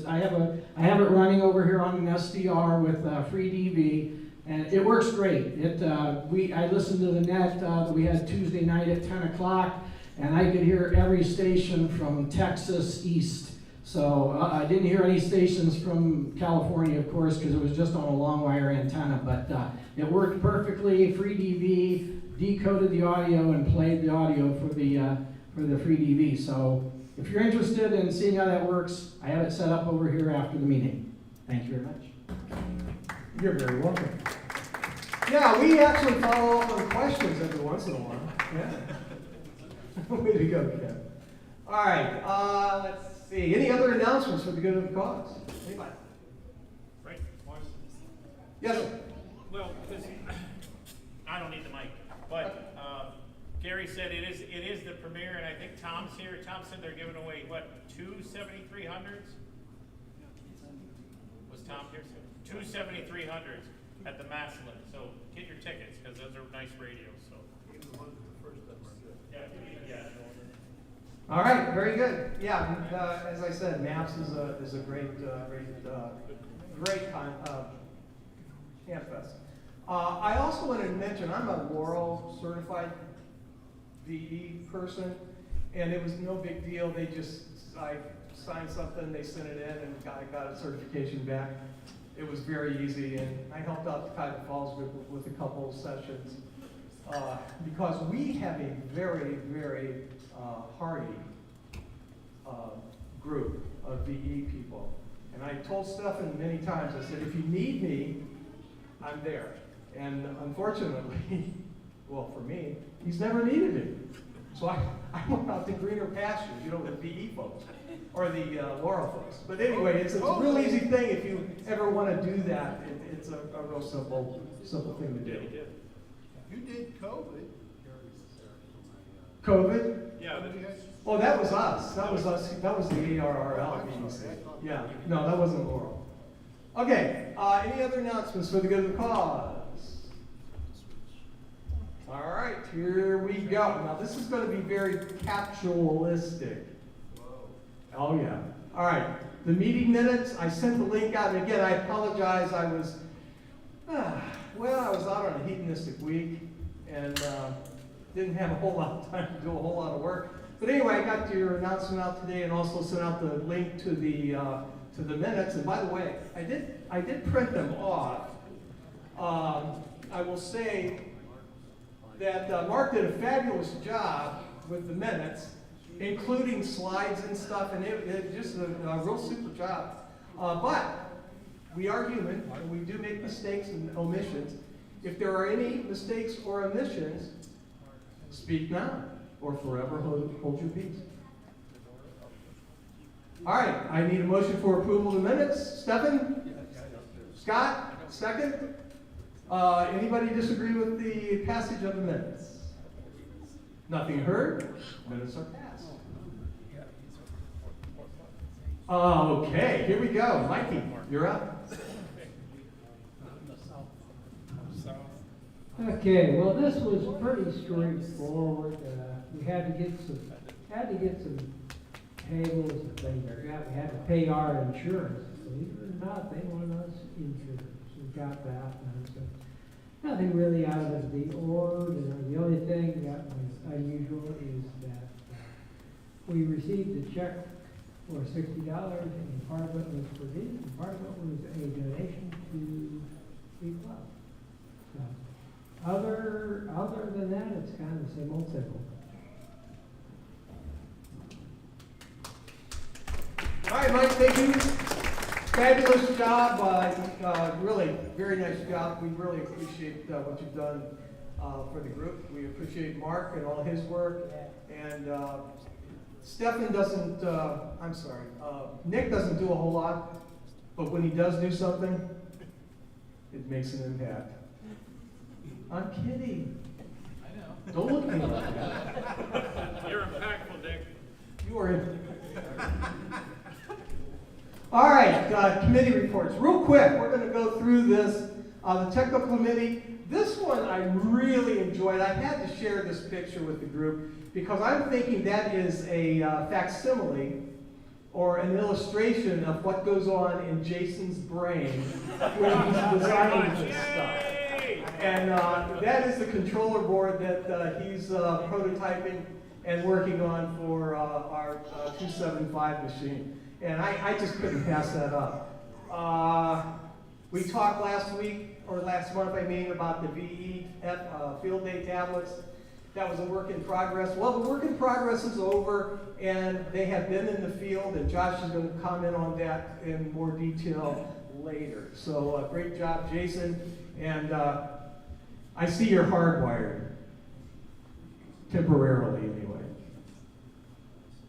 Speaker 11: I have it running over here on an SDR with free DV, and it works great. I listened to the net that we had Tuesday night at 10 o'clock, and I could hear every station from Texas east. So I didn't hear any stations from California, of course, because it was just on a long wire antenna, but it worked perfectly. Free DV decoded the audio and played the audio for the free DV. So if you're interested in seeing how that works, I have it set up over here after the meeting. Thank you very much.
Speaker 1: You're very welcome. Yeah, we actually follow up on questions every once in a while. Yeah. Way to go, Ken. All right, let's see. Any other announcements for the good of the cause? Anybody?
Speaker 2: Right.
Speaker 1: Yes, sir.
Speaker 2: Well, because I don't need the mic, but Gary said it is the premiere, and I think Tom's here. Tom said they're giving away what, 2 7300s? Was Tom here? 2 7300s at the Maslin. So get your tickets because those are nice radios. So. Yeah.
Speaker 1: All right, very good. Yeah, as I said, MAPS is a great time, campus. I also wanted to mention I'm a Laurel certified VE person, and it was no big deal. I signed something, they sent it in, and I got a certification back. It was very easy, and I helped out the Cuyahoga Falls group with a couple of sessions because we have a very, very hardy group of VE people. And I told Stefan many times, I said, if you need me, I'm there. And unfortunately, well, for me, he's never needed me. So I went out to greener pastures, you know, with the VE folks, or the Laurel folks. But anyway, it's a real easy thing if you ever want to do that. It's a real simple thing to do.
Speaker 3: You did COVID.
Speaker 1: COVID?
Speaker 2: Yeah.
Speaker 1: Oh, that was us. That was us. That was the ARRL meeting. Yeah. No, that wasn't Laurel. Okay. Any other announcements for the good of the cause? All right, here we go. Now, this is going to be very capitalistic. Oh, yeah. All right. The meeting minutes, I sent the link out. And again, I apologize. I was out on a hedonistic week and didn't have a whole lot of time to do a whole lot of work. But anyway, I got your announcement out today and also sent out the link to the minutes. And by the way, I did print them off. I will say that Mark did a fabulous job with the minutes, including slides and stuff, and it just a real super job. But we are human, and we do make mistakes and omissions. If there are any mistakes or omissions, speak now, or forever hold your peace. All right, I need a motion for approval of the minutes. Stephen? Scott? Second? Anybody disagree with the passage of the minutes? Nothing heard? Minutes are passed. Okay, here we go. Mikey, you're up.
Speaker 12: Okay, well, this was pretty straightforward. We had to get some tables and things like that. We had to pay our insurance. Believe it or not, they wanted us insurance. We got that. And so nothing really out of the ordinary. The only thing that was unusual is that we received a check for $60, and part of it was for these, and part of it was a donation to the club. So, other than that, it's kind of the same old simple.
Speaker 1: All right, Mike, thank you. Fabulous job. Really, very nice job. We really appreciate what you've done for the group. We appreciate Mark and all his work. And Stefan doesn't, Nick doesn't do a whole lot, but when he does do something, it makes an impact. I'm kidding.
Speaker 6: I know.
Speaker 1: Don't look at me like that.
Speaker 2: You're impactful, Dick.
Speaker 1: You are in. All right, committee reports. Real quick, we're going to go through this. The technical committee, this one I really enjoyed. I had to share this picture with the group because I'm thinking that is a facsimile or an illustration of what goes on in Jason's brain when he's designing this stuff. And that is the controller board that he's prototyping and working on for our 275 machine. And I just couldn't pass that up. We talked last month, about the VE field day tablets. That was a work in progress. Well, the work in progress is over, and they have been in the field, and Josh is going to comment on that in more detail later. So great job, Jason. And I see you're hardwired, temporarily anyway.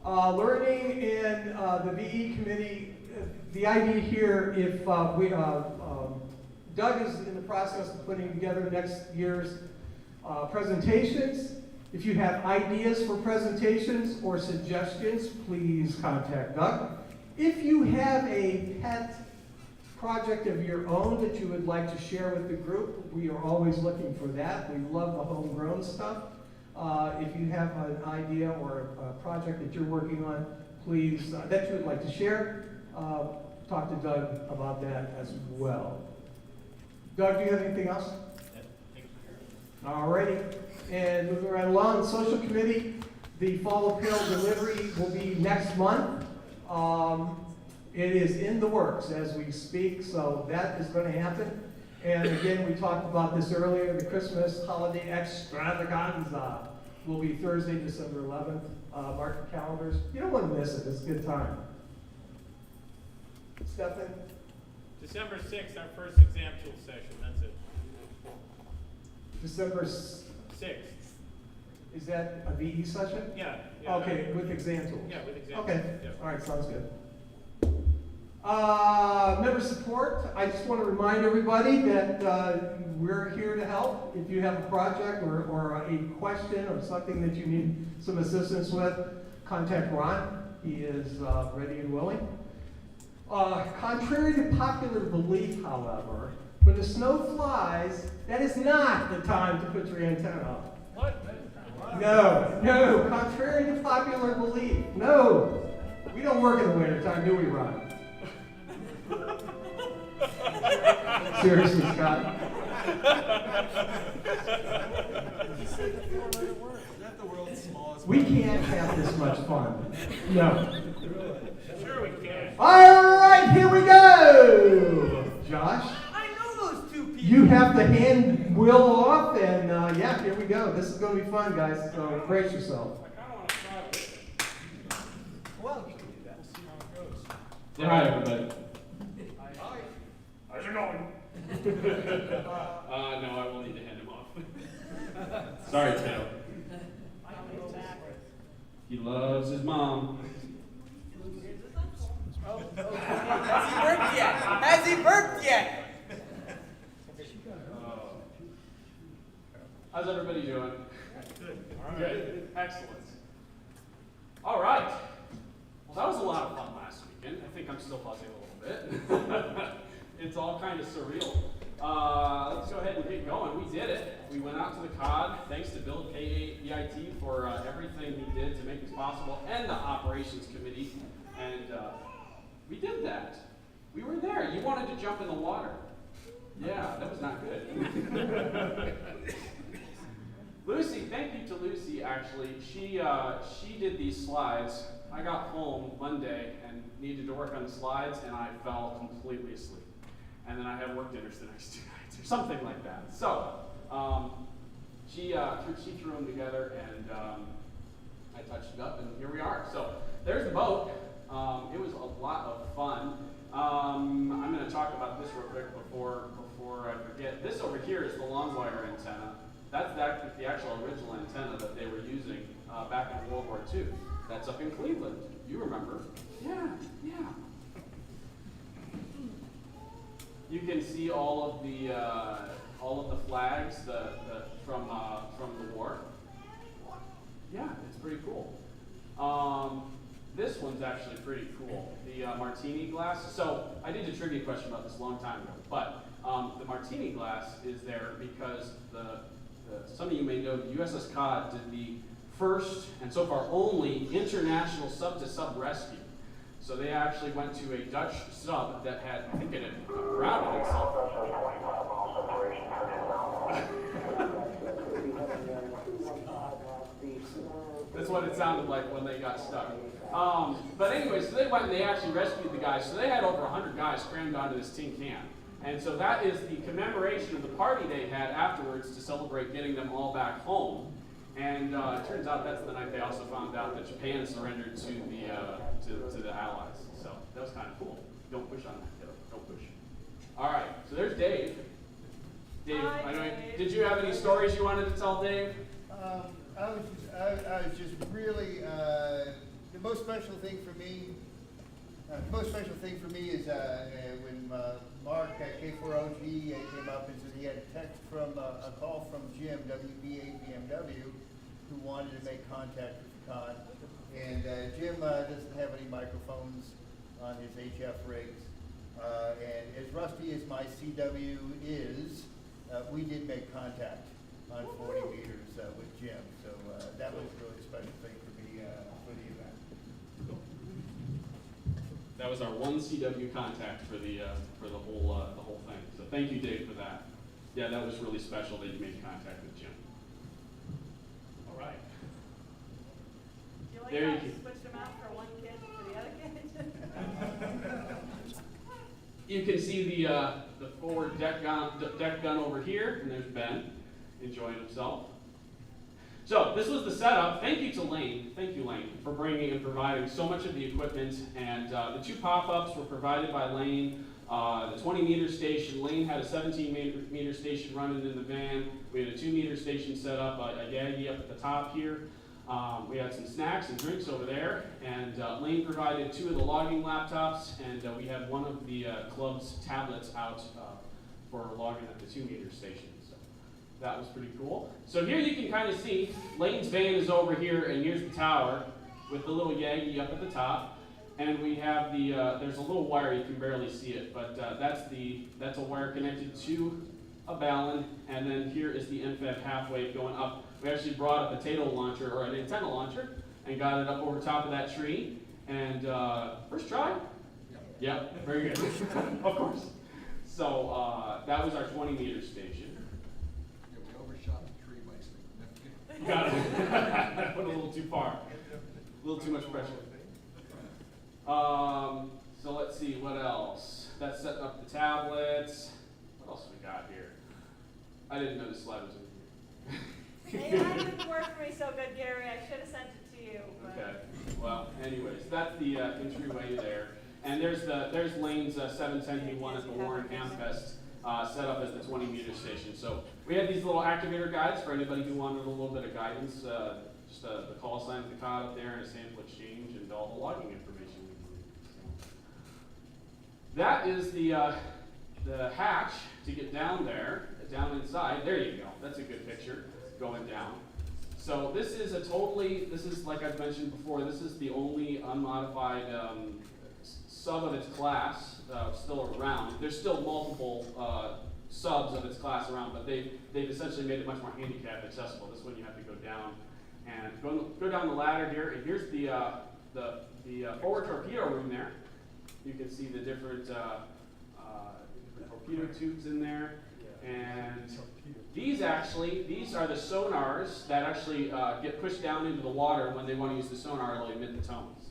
Speaker 1: Learning in the VE committee, the idea here, if Doug is in the process of putting together next year's presentations. If you have ideas for presentations or suggestions, please contact Doug. If you have a pet project of your own that you would like to share with the group, we are always looking for that. We love the homegrown stuff. If you have an idea or a project that you're working on, please, that you would like to share, talk to Doug about that as well. Doug, do you have anything else? Alrighty, and moving right along, the social committee, the fall apparel delivery will be next month. It is in the works as we speak, so that is going to happen. And again, we talked about this earlier, the Christmas holiday extravaganza will be Thursday, December 11th. Mark your calendars. You don't want to miss it. It's a good time. Stefan?
Speaker 2: December 6th, our first exam tool session. That's it.
Speaker 1: December
Speaker 2: 6th.
Speaker 1: Is that a VE session?
Speaker 6: Yeah.
Speaker 1: Okay, with exam tools?
Speaker 6: Yeah, with exam
Speaker 1: Okay,
Speaker 6: tools, yeah.
Speaker 1: all right, sounds good. Member support, I just want to remind everybody that we're here to help. If you have a project or a question or something that you need some assistance with, contact Ron. He is ready and willing. Contrary to popular belief, however, when the snow flies, that is not the time to put your antenna up.
Speaker 6: What?
Speaker 1: No, contrary to popular belief, no. We don't work in the wintertime, do we, Ron? Seriously, Scott? We can't have this much fun. No.
Speaker 6: Sure we can.
Speaker 1: All right, here we go. Josh,
Speaker 6: I know those two people.
Speaker 1: you have the hand wheel off, and yeah, here we go. This is going to be fun, guys. So brace yourself.
Speaker 6: I kind of want to try with it. Well, you can do that. We'll see how it goes.
Speaker 13: Say hi, everybody.
Speaker 6: Hi.
Speaker 13: How's it going? No, I will need to hand him off. Sorry, Taylor. He loves his mom.
Speaker 6: Has he burped yet? Has he burped yet?
Speaker 13: How's everybody doing? Good. Excellent. All right. Well, that was a lot of fun last weekend. I think I'm still buzzing a little bit. It's all kind of surreal. Let's go ahead and get going. We did it. We went out to the COD. Thanks to Bill K8BIT for everything he did to make this possible, and the operations committee. And we did that. We were there. You wanted to jump in the water. Yeah, that was not good. Lucy, thank you to Lucy, actually. She did these slides. I got home Monday and needed to work on the slides, and I fell completely asleep. And then I had work dinners the next 2 nights, or something like that. So, she threw them together, and I touched it up, and here we are. So, there's the boat. It was a lot of fun. I'm going to talk about this real quick before I forget. This over here is the long wire antenna. That's the actual original antenna that they were using back in World War II. That's up in Cleveland. You remember? Yeah. You can see all of the flags from the war. Yeah, it's pretty cool. This one's actually pretty cool. The martini glass. So I did a trivia question about this a long time ago, but the martini glass is there because some of you may know the USS Cod did the first and so far only international sub-to-sub rescue. So they actually went to a Dutch sub that had, I think it had routed itself. That's what it sounded like when they got stuck. But anyway, so they went and they actually rescued the guys. So they had over 100 guys crammed onto this tin can. And so that is the commemoration of the party they had afterwards to celebrate getting them all back home. And it turns out that's the night they also found out that Japan surrendered to the Allies. So that was kind of cool. Don't push on that, kiddo. Don't push. All right, so there's Dave. Dave, did you have any stories you wanted to tell Dave?
Speaker 3: I was just really the most special thing for me. The most special thing for me is when Mark at K4OG came up and said he had a call from Jim, WB8BMW, who wanted to make contact with the COD. And Jim doesn't have any microphones on his HF rigs. And as rusty as my CW is, we did make contact on 40 meters with Jim. So that was really a special thing for me for the event.
Speaker 13: That was our one CW contact for the whole thing. So thank you, Dave, for that. Yeah, that was really special that you made contact with Jim. All right.
Speaker 14: You like
Speaker 13: There
Speaker 14: how
Speaker 13: you
Speaker 14: I
Speaker 13: go.
Speaker 14: switched them out for one kid for the other kid?
Speaker 13: You can see the forward deck gun over here, and there's Ben enjoying himself. So this was the setup. Thank you to Lane. Thank you, Lane, for bringing and providing so much of the equipment. And the two pop-ups were provided by Lane. The 20-meter station, Lane had a 17-meter station running in the van. We had a 2-meter station set up, a Yagi up at the top here. We had some snacks and drinks over there, and Lane provided 2 of the logging laptops, and we had one of the club's tablets out for logging at the 2-meter station. So that was pretty cool. So here you can kind of see Lane's van is over here, and here's the tower with the little Yagi up at the top. And we have the, there's a little wire, you can barely see it, but that's a wire connected to a balun, and then here is the NFED halfway going up. We actually brought a potato launcher, or an antenna launcher, and got it up over top of that tree. And first try? Yep, very good. Of course. So that was our 20-meter station.
Speaker 15: Yeah, we overshot the tree by significantly.
Speaker 13: Got it. Went a little too far. A little too much pressure. So let's see, what else? That's setting up the tablets. What else we got here? I didn't know the slide was in here.
Speaker 14: It didn't work for me so good, Gary. I should have sent it to you. But.
Speaker 13: Okay. Well, anyways, that's the entryway there. And there's Lane's 710V1 at the Warren Amfest set up as the 20-meter station. So we had these little activator guides for anybody who wanted a little bit of guidance. Just the call sign at the cod up there and a sample exchange and all the logging information we needed. So that is the hatch to get down there, down inside. There you go. That's a good picture going down. So this is like I've mentioned before, this is the only unmodified sub of its class still around. There's still multiple subs of its class around, but they've essentially made it much more handicap accessible. This one you have to go down and go down the ladder here, and here's the forward torpedo room there. You can see the different torpedo tubes in there, and these are the sonars that actually get pushed down into the water when they want to use the sonar to emit the tones.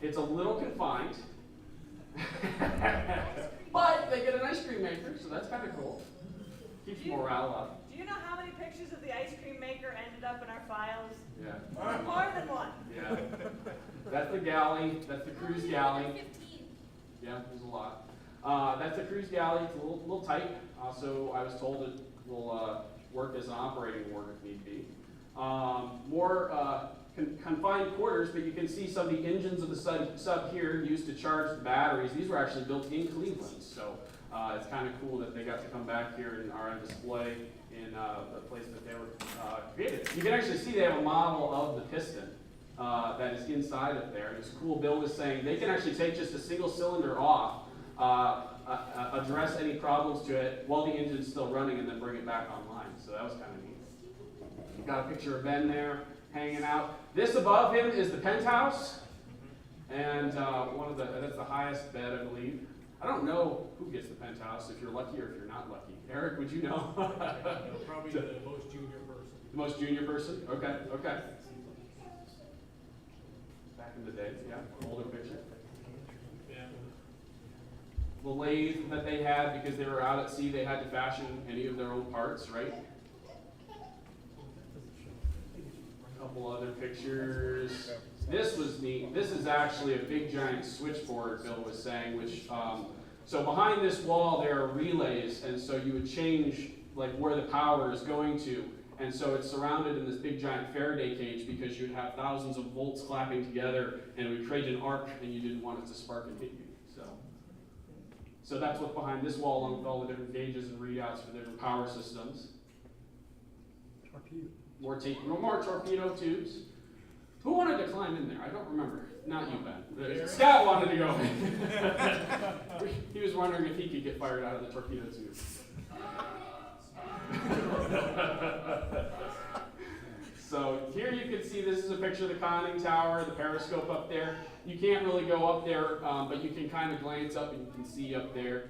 Speaker 13: It's a little confined, but they get an ice cream maker, so that's kind of cool. Keeps morale up.
Speaker 14: Do you know how many pictures of the ice cream maker ended up in our files?
Speaker 13: Yeah.
Speaker 14: More than one.
Speaker 13: Yeah. That's the galley. That's the cruise galley. Yeah, there's a lot. That's the cruise galley. It's a little tight. So I was told it will work as an operating ward if need be. More confined quarters, but you can see some of the engines of the sub here used to charge the batteries. These were actually built in Cleveland, so it's kind of cool that they got to come back here and are on display in the place that they were created. You can actually see they have a model of the piston that is inside of there. It's cool. Bill was saying they can actually take just a single cylinder off, address any problems to it while the engine's still running, and then bring it back online. So that was kind of neat. You've got a picture of Ben there hanging out. This above him is the penthouse, and that's the highest bed, I believe. I don't know who gets the penthouse, if you're lucky or if you're not lucky. Eric, would you know?
Speaker 16: Probably the most junior person.
Speaker 13: The most junior person? Okay, okay. Back in the day, yeah, older picture.
Speaker 16: Yeah.
Speaker 13: The lathe that they had, because they were out at sea, they had to fashion any of their own parts, right? A couple other pictures. This was neat. This is actually a big giant switchboard, Bill was saying, which, so behind this wall there are relays, and so you would change like where the power is going to. And so it's surrounded in this big giant Faraday cage because you'd have thousands of volts clapping together and it would create an arc and you didn't want it to spark and hit you. So that's what's behind this wall along with all the different gauges and readouts for different power systems. More torpedo tubes. Who wanted to climb in there? I don't remember. Not you, Ben. Scott wanted to go in. He was wondering if he could get fired out of the torpedo tube. So here you can see this is a picture of the conning tower, the periscope up there. You can't really go up there, but you can kind of glance up and you can see up there.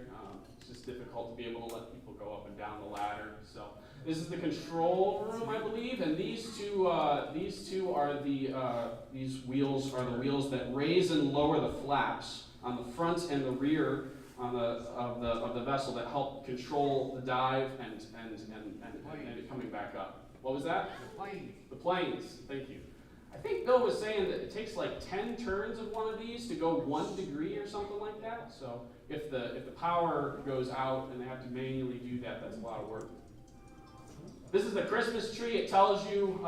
Speaker 13: It's just difficult to be able to let people go up and down the ladder. So this is the control room, I believe, and these two are these wheels are the wheels that raise and lower the flaps on the front and the rear of the vessel that help control the dive and it coming back up. What was that?
Speaker 15: The plane.
Speaker 13: The planes. Thank you. I think Bill was saying that it takes like 10 turns of one of these to go 1 degree or something like that. So if the power goes out and they have to manually do that, that's a lot of work. This is the Christmas tree. It tells you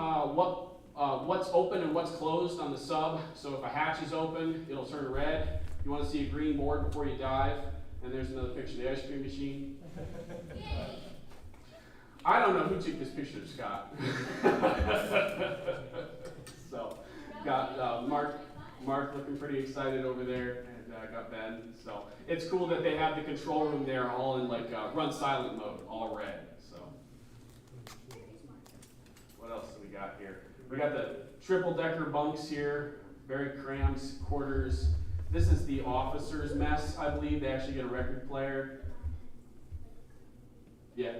Speaker 13: what's open and what's closed on the sub. So if a hatch is open, it'll turn red. You want to see a green board before you dive. And there's another picture of the ice cream machine. I don't know who took this picture of Scott. So, got Mark looking pretty excited over there, and got Ben. So, it's cool that they have the control room there all in like run silent mode, all red. So, what else do we got here? We got the triple decker bunks here, very cramped quarters. This is the officers' mess, I believe. They actually get a record player. Yeah.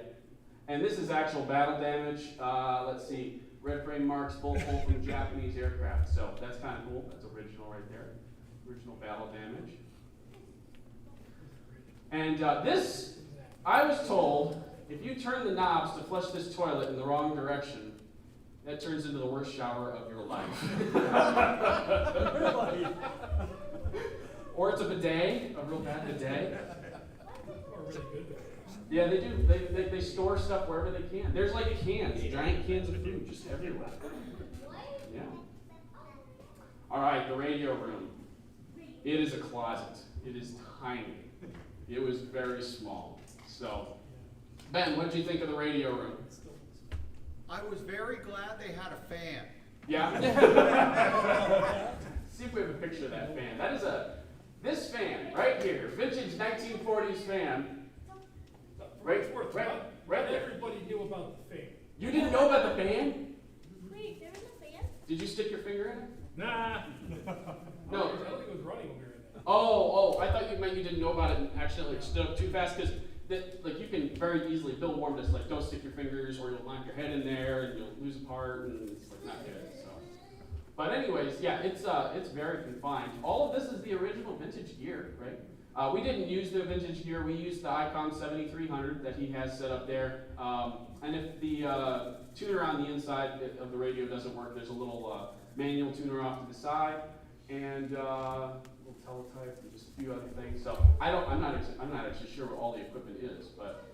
Speaker 13: And this is actual battle damage. Let's see. Red frame marks, both from Japanese aircraft. So that's kind of cool. That's original right there. Original battle damage. And this, I was told, if you turn the knobs to flush this toilet in the wrong direction, that turns into the worst shower of your life. Or it's a bidet, a real bad bidet. Yeah, they do. They store stuff wherever they can. There's like cans, giant cans of food just everywhere. Yeah. All right, the radio room. It is a closet. It is tiny. It was very small. So, Ben, what did you think of the radio room?
Speaker 3: I was very glad they had a fan.
Speaker 13: Yeah. See if we have a picture of that fan. That is this fan right here, vintage 1940s fan. Right there.
Speaker 16: Everybody knew about the fan.
Speaker 13: You didn't know about the fan?
Speaker 9: Wait, there was a fan?
Speaker 13: Did you stick your finger in it?
Speaker 16: Nah.
Speaker 13: No.
Speaker 16: I don't think it was running when we were in there.
Speaker 13: Oh, I thought you meant you didn't know about it and accidentally stood up too fast, because like you can very easily, Bill warned us, like don't stick your fingers or you'll knock your head in there and you'll lose a part and it's like not good. So, but anyways, yeah, it's very confined. All of this is the original vintage gear, right? We didn't use the vintage gear. We used the Icon 7300 that he has set up there. And if the tuner on the inside of the radio doesn't work, there's a little manual tuner off to the side, and a little teletype and just a few other things. So I'm not actually sure what all the equipment is, but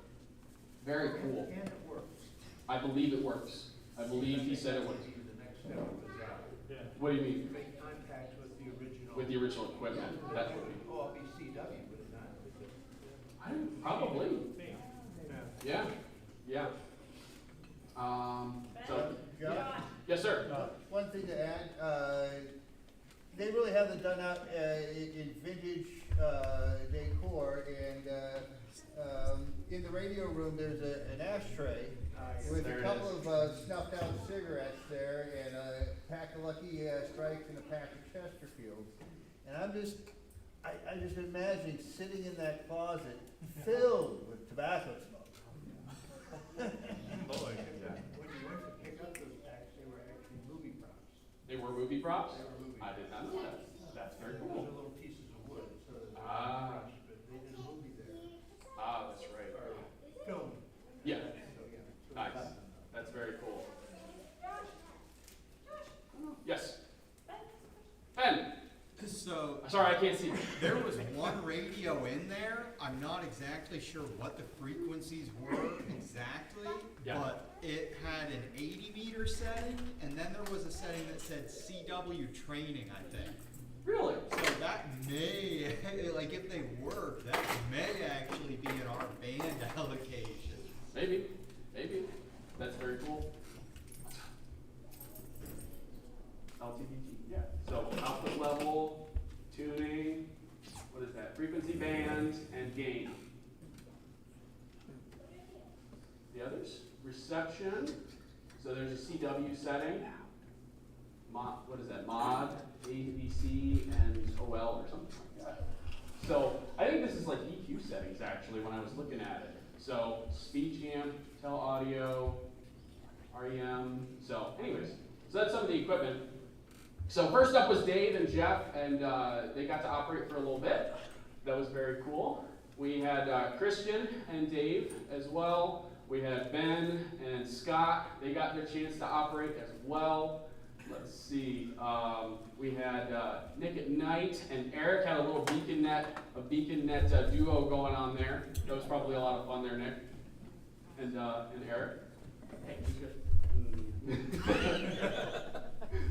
Speaker 13: very cool.
Speaker 3: And it works.
Speaker 13: I believe it works. I believe he said it works. What do you mean?
Speaker 3: Make contact with the original.
Speaker 13: With the original equipment. That's what we.
Speaker 3: Oh, it'd be CW, would it not?
Speaker 13: I don't, probably. Yeah. Yeah. So.
Speaker 3: Josh?
Speaker 13: Yes, sir.
Speaker 3: One thing to add, they really have it done out in vintage decor, and in the radio room there's an ashtray with a couple of snuffed out cigarettes there, and a pack of Lucky Strikes and a pack of Chesterfields. And I just imagine sitting in that closet filled with tobacco smoke.
Speaker 13: Boy, yeah.
Speaker 3: When you went to pick up those packs, they were actually movie props.
Speaker 13: They were movie props?
Speaker 3: They were movie
Speaker 13: I did not know that. That's very cool.
Speaker 3: Those are little pieces of wood, so they're
Speaker 13: Ah.
Speaker 3: props, but they did a movie there.
Speaker 13: Ah, that's right.
Speaker 3: Film.
Speaker 13: Yeah.
Speaker 3: So, yeah. So
Speaker 13: Nice. That's very cool. Yes. Ben.
Speaker 17: So,
Speaker 13: Sorry, I can't see.
Speaker 17: there was one radio in there. I'm not exactly sure what the frequencies were exactly,
Speaker 13: Yeah.
Speaker 17: but it had an 80 meter setting, and then there was a setting that said CW training, I think.
Speaker 13: Really?
Speaker 17: So that may, like if they work, that may actually be in our band allocation.
Speaker 13: Maybe. That's very cool. LTPT, yeah. So output level, tuning, what is that? Frequency band and gain. The others? Reception. So there's a CW setting. What is that? Mod, ABC, and OL or something like that. So I think this is like EQ settings actually when I was looking at it. So speech amp, tel audio, REM. So anyways, so that's some of the equipment. So first up was Dave and Jeff, and they got to operate for a little bit. That was very cool. We had Christian and Dave as well. We had Ben and Scott. They got their chance to operate as well. let's see. We had Nick at Night and Eric had a little beacon net duo going on there. That was probably a lot of fun there, Nick. And Eric. Hey, who's good?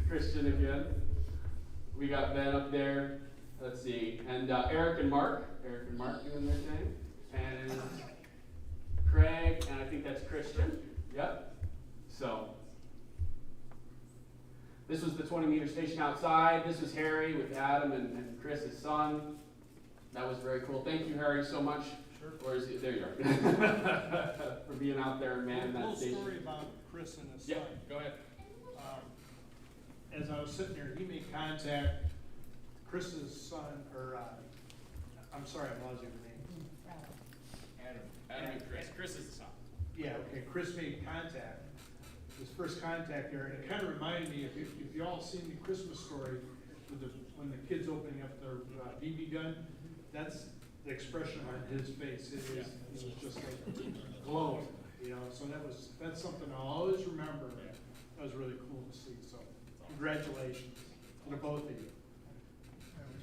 Speaker 13: Christian again. We got Ben up there. Let's see. And Eric and Mark doing their thing. And Craig, and I think that's Christian. Yep. So, this was the 20-meter station outside. This was Harry with Adam and Chris, his son. That was very cool. Thank you, Harry, so much. Sure. Or is it, there you are. For being out there and manning that station.
Speaker 18: A little story about Chris and his
Speaker 13: son.
Speaker 18: Go ahead. As I was sitting there, he made contact. Chris's son, or I'm sorry, I lost your name.
Speaker 13: Adam and Chris. Chris is the son.
Speaker 18: Yeah, okay, Chris made contact, his first contact there, and it kind of reminded me, if you all seen the Christmas Story, with when the kids opening up their BB gun, that's the expression on his face. It was just like glowing, so that's something I'll always remember. That was really cool to see, so congratulations to the both of you.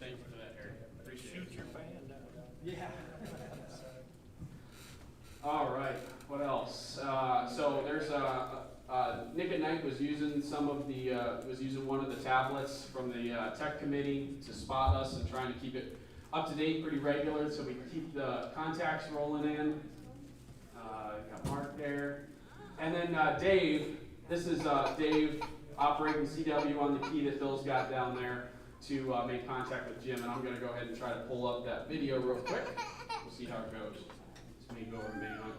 Speaker 13: Thank you for that, Harry. Appreciate it. Shoot your fan now.
Speaker 18: Yeah.
Speaker 13: All right. What else? So there's Nick at Night was using one of the tablets from the tech committee to spot us and trying to keep it up to date, pretty regular, so we can keep the contacts rolling in. Got Mark there, and then Dave. This is Dave operating CW on the key that Bill's got down there to make contact with Jim, and I'm going to go ahead and try to pull up that video real quick. We'll see how it goes. This may go or may not go.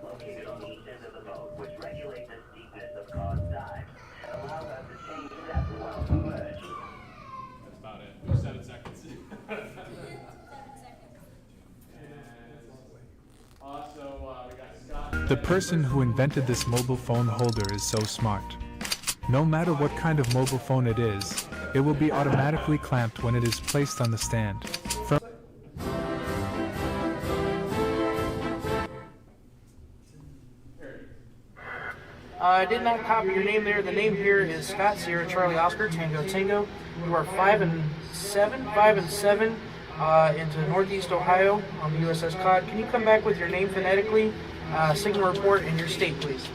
Speaker 19: Located on the end of the boat, which regulates the steepness of cause dive, allows us to change depth while submerged.
Speaker 13: That's about it. 7 seconds. Also, we got Scott.
Speaker 20: The person who invented this mobile phone holder is so smart. No matter what kind of mobile phone it is, it will be automatically clamped when it is placed on the stand.
Speaker 6: I did not copy your name there. The name here is Scott Sierra Charlie Oscar Tango Tango. You are 5 and 7 into Northeast Ohio on the USS Cod. Can you come back with your name phonetically, signal report, and your state, please?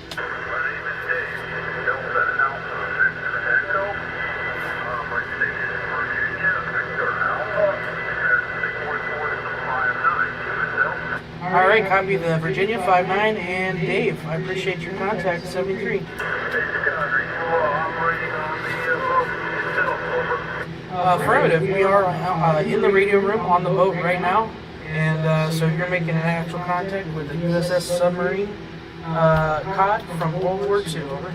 Speaker 6: All right, copy the Virginia 5-9 and Dave. I appreciate your contact, 73. Affirmative. We are in the radio room on the boat right now, and so you're making an actual contact with the USS submarine Cod from World War II. Over.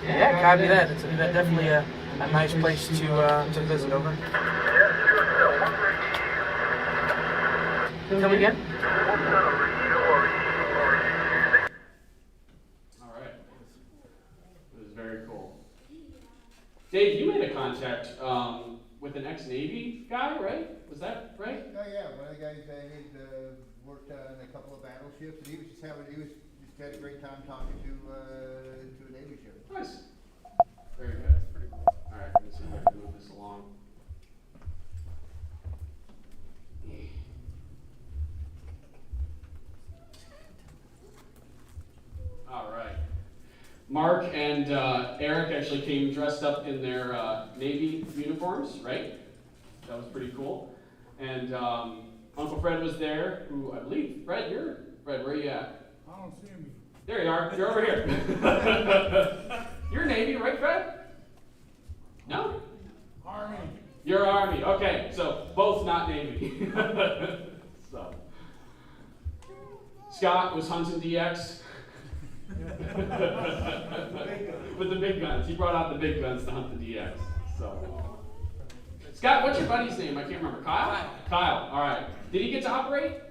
Speaker 6: Yeah, copy that. It's definitely a nice place to visit. Over. Come again?
Speaker 13: All right. It was very cool. Dave, you made a contact with an ex-Navy guy, right? Was that right?
Speaker 3: Oh yeah, one of the guys that had worked on a couple of battleships, and he just had a great time talking to a Navy ship.
Speaker 13: Nice. Very good. That's pretty cool. All right, let me see if I can move this along. All right. Mark and Eric actually came dressed up in their Navy uniforms, right? That was pretty cool. And Uncle Fred was there, who I believe, Fred, where are you at?
Speaker 18: I don't see him.
Speaker 13: There you are. You're over here. You're Navy, right, Fred? No?
Speaker 18: Army.
Speaker 13: You're Army. Okay, so both not Navy. So Scott was hunting DX. With the big guns. He brought out the big guns to hunt the DX. So Scott, what's your buddy's name? I can't remember. Kyle? Kyle. All right. Did he get to operate?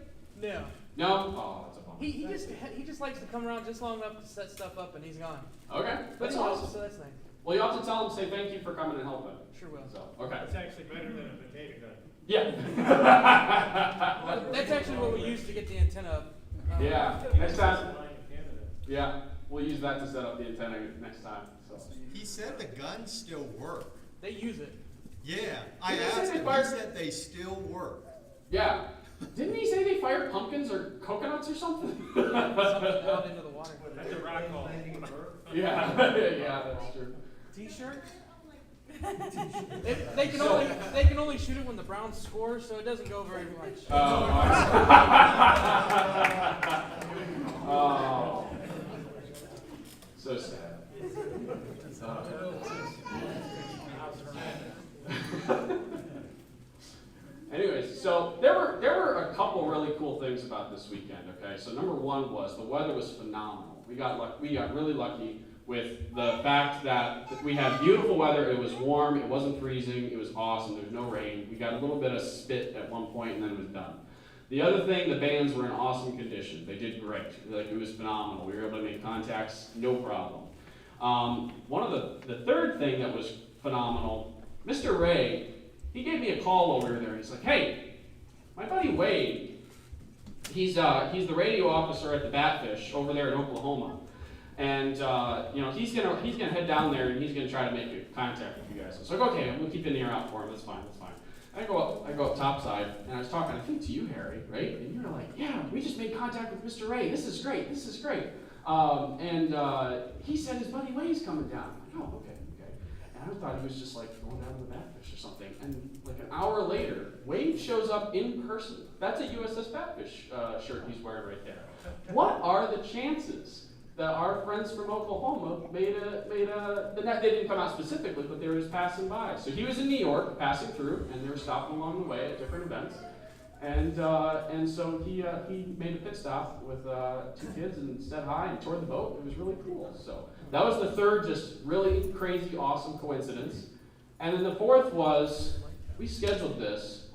Speaker 6: No.
Speaker 13: No? Oh, that's a bummer.
Speaker 6: He just likes to come around just long enough to set stuff up and he's gone.
Speaker 13: Okay,
Speaker 6: But
Speaker 13: that's
Speaker 6: he knows,
Speaker 13: awesome.
Speaker 6: so that's nice.
Speaker 13: Well, you have to tell him, say thank you for coming and helping.
Speaker 6: Sure will.
Speaker 13: So, okay.
Speaker 16: It's actually better than a potato gun.
Speaker 13: Yeah.
Speaker 6: That's actually what we use to get the antenna up.
Speaker 13: Yeah, next time. Yeah, we'll use that to set up the antenna next time. So.
Speaker 17: He said the guns still work.
Speaker 6: They use it.
Speaker 17: Yeah, I
Speaker 13: Didn't he say
Speaker 17: asked
Speaker 13: they
Speaker 17: him.
Speaker 13: fired-
Speaker 17: He said they still work.
Speaker 13: Yeah. Didn't he say they fired pumpkins or coconuts or something?
Speaker 6: Something out into the water.
Speaker 16: That's a rock call.
Speaker 13: Yeah, yeah, that's true.
Speaker 6: T-shirt? They can only shoot it when the Browns score, so it doesn't go very much.
Speaker 13: Oh, so sad. Anyways, so there were a couple really cool things about this weekend. Okay, so number one was the weather was phenomenal. We got really lucky with the fact that we had beautiful weather. It was warm. It wasn't freezing. It was awesome. There was no rain. We got a little bit of spit at one point, and then it was done. The other thing, the bands were in awesome condition. They did great. Like, it was phenomenal. We were able to make contacts, no problem. One of the third thing that was phenomenal, Mr. Ray, he gave me a call over there. He's like, hey, my buddy Wade, he's the radio officer at the Batfish over there in Oklahoma. And he's gonna head down there and he's gonna try to make a contact with you guys. I was like, okay, I'm gonna keep an ear out for him. That's fine. I go up topside, and I was talking, I think to you, Harry, right? And you were like, yeah, we just made contact with Mr. Ray. This is great. He said his buddy Wade's coming down. I'm like, oh, okay. And I thought he was just like going down to the Batfish or something. And like an hour later, Wade shows up in person. That's a USS Batfish shirt he's wearing right there. What are the chances that our friends from Oklahoma made a they didn't come out specifically, but they were just passing by. So he was in New York, passing through, and they were stopping along the way at different events. And so he made a pit stop with 2 kids and said hi and toured the boat. It was really cool. So that was the third just really crazy, awesome coincidence. And then the fourth was we scheduled this,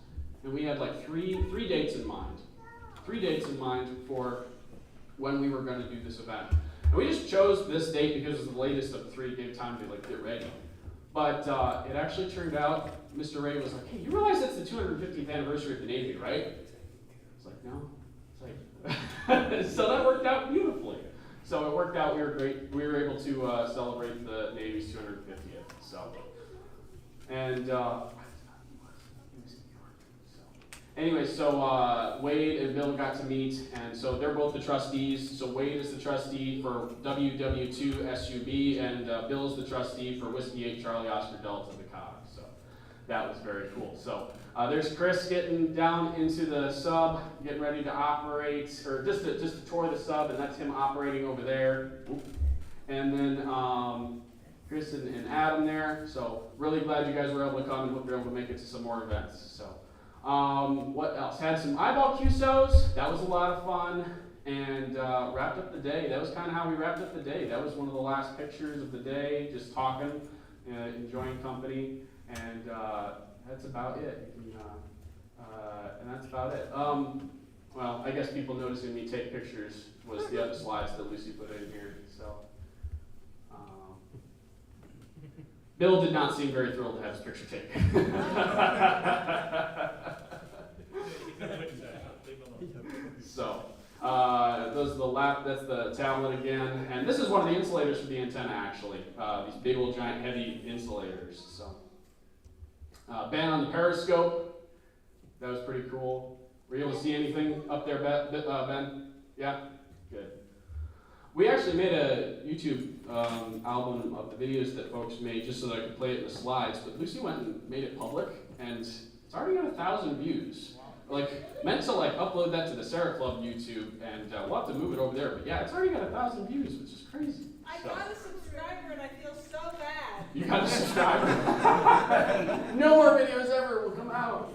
Speaker 13: and we had like three dates in mind. 3 dates in mind for when we were going to do this event. And we just chose this date because it was the latest of the 3, gave time to like get ready. But it actually turned out, Mr. Ray was like, hey, you realize that's the 250th anniversary of the Navy, right? It's like, no. It's like, so that worked out beautifully. So it worked out, we were able to celebrate the Navy's 250th. So, and anyway, so Wade and Bill got to meet, and so they're both the trustees. So Wade is the trustee for WW2 SUB, and Bill is the trustee for Whiskey 8 Charlie Oscar Delta the COG. So that was very cool. So there's Chris getting down into the sub, getting ready to operate, or just to tour the sub, and that's him operating over there. And then Chris and Adam there. So really glad you guys were able to come, and hope you're able to make it to some more events. So. What else? Had some eyeball QSOs. That was a lot of fun. And wrapped up the day. That was kind of how we wrapped up the day. That was one of the last pictures of the day, just talking, enjoying company. And that's about it. And that's about it. Well, I guess people noticing me take pictures was the other slides that Lucy put in here. So. Bill did not seem very thrilled to have his picture taken. So, that's the tablet again. And this is one of the insulators for the antenna, actually. These big old giant heavy insulators. So, Ben on the periscope. That was pretty cool. Were you able to see anything up there, Ben? Yeah? Good. We actually made a YouTube album of the videos that folks made just so that I could play it in the slides, but Lucy went and made it public, and it's already got 1,000 views. Meant to upload that to the Sarah Club YouTube, and we'll have to move it over there, but yeah, it's already got 1,000 views, which is crazy.
Speaker 14: I got a subscriber and I feel so bad.
Speaker 13: You got a subscriber? No more videos ever will come out.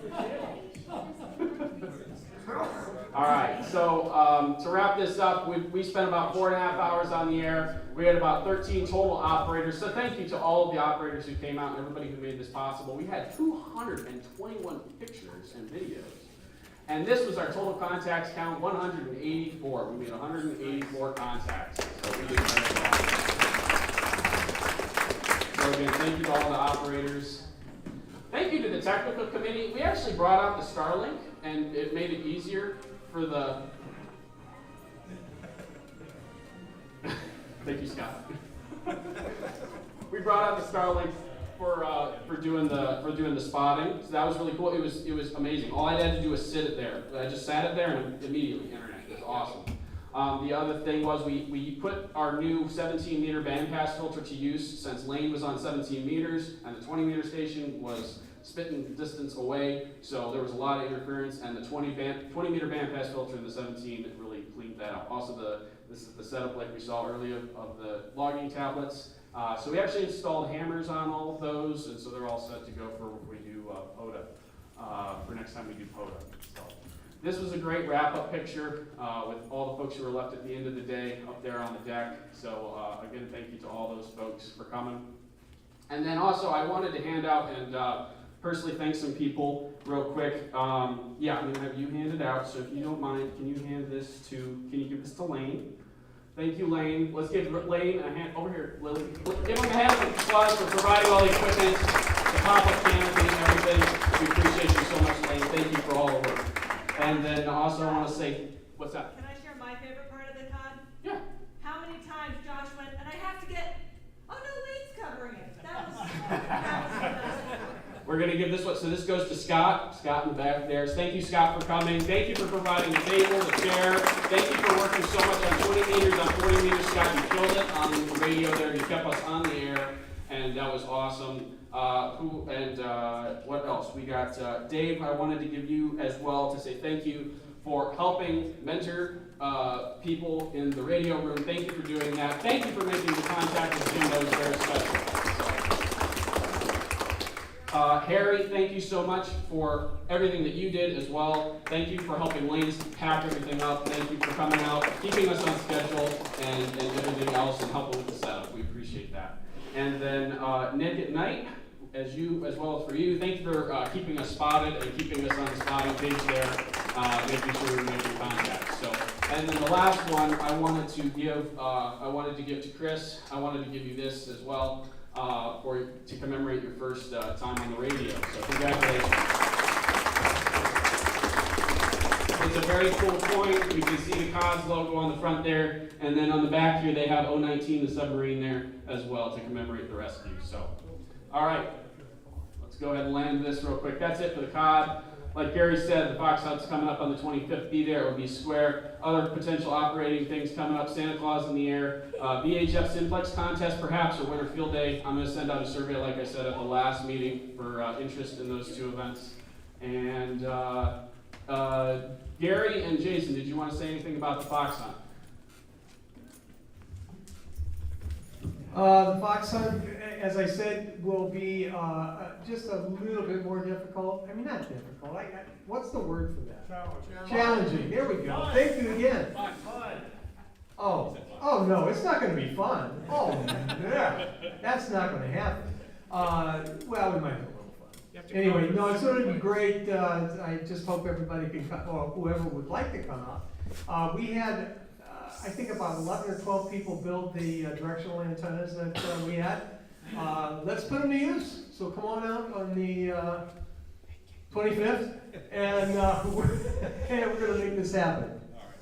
Speaker 13: All right, so to wrap this up, we spent about 4.5 hours on the air. We had about 13 total operators, so thank you to all of the operators who came out and everybody who made this possible. We had 221 pictures and videos, And this was our total contacts count, 184. We made 184 contacts. So we did very well. So again, thank you to all the operators. Thank you to the technical committee. We actually brought out the Starlink, and it made it easier for the... Thank you, Scott. We brought out the Starlink for doing the spotting. So that was really cool. It was amazing. All I had to do was sit it there. I just sat it there and immediately internet. It was awesome. The other thing was we put our new 17-meter bandpass filter to use since Lane was on 17 meters and the 20-meter station was spitting distance away. So there was a lot of interference, and the 20-meter bandpass filter in the 17 really cleaned that up. Also, this is the setup like we saw earlier of the logging tablets. So we actually installed hammers on all of those, and so they're all set to go for when we do POTA, for next time we do POTA. So this was a great wrap-up picture with all the folks who were left at the end of the day up there on the deck. So again, thank you to all those folks for coming. And then also I wanted to hand out and personally thank some people real quick. Yeah, I'm going to have you hand it out, so if you don't mind, can you give this to Lane? Thank you, Lane. Let's give Lane a hand, over here, Lily. Give him a hand of applause for providing all the equipment, the pop-up canopy and everything. We appreciate you so much, Lane. Thank you for all the work. And then also I want to say, what's that?
Speaker 14: Can I share my favorite part of the con?
Speaker 13: Yeah.
Speaker 14: How many times Josh went, and I have to get, oh no, Lane's covering it. That was fantastic.
Speaker 13: We're going to give this one, so this goes to Scott. Scott in the back there. Thank you, Scott, for coming. Thank you for providing the table, the chair. Thank you for working so much on 20 meters, on 40 meters. Scott, you killed it on the radio there. You kept us on the air, and that was awesome. What else? We got Dave. I wanted to give you as well to say thank you for helping mentor people in the radio room. Thank you for doing that. Thank you for making the contact with Jim. That was very special. Harry, thank you so much for everything that you did as well. Thank you for helping Lane pack everything up. Thank you for coming out, keeping us on schedule, and everything else, and helping with the setup. We appreciate that. And then Nick at night, as well as for you, thank you for keeping us spotted and keeping us on the spotting page there, making sure we're making contacts. So, and then the last one I wanted to give to Chris. I wanted to give you this as well. To commemorate your first time on the radio. So congratulations. It's a very cool coin. You can see the COS logo on the front there, and then on the back here they have 019, the submarine there as well to commemorate the rescue. So, all right, let's go ahead and land this real quick. That's it for the COD. Like Gary said, the Fox Hut's coming up on the 25th. Be there. It will be square. Other potential operating things coming up. Santa Claus in the air. VHF Simplex contest, perhaps, or Winter Field Day. I'm going to send out a survey, like I said, at the last meeting for interest in those two events. And Gary and Jason, did you want to say anything about the Fox Hunt?
Speaker 1: The Fox Hunt, as I said, will be just a little bit more difficult. I mean, not difficult. What's the word for that? Challenging. There we go.
Speaker 16: Fun.
Speaker 1: Thank you again.
Speaker 16: Fun.
Speaker 1: Oh no, it's not going to be fun. Oh, yeah, that's not going to happen. Well, we might have a little fun. Anyway, no, it's going to be great. I just hope everybody can come, or whoever would like to come out. We had, I think, about 11 or 12 people build the directional antennas that we had. Let's put them to use. So come on out on the 25th, and we're going to make this happen.
Speaker 13: All right.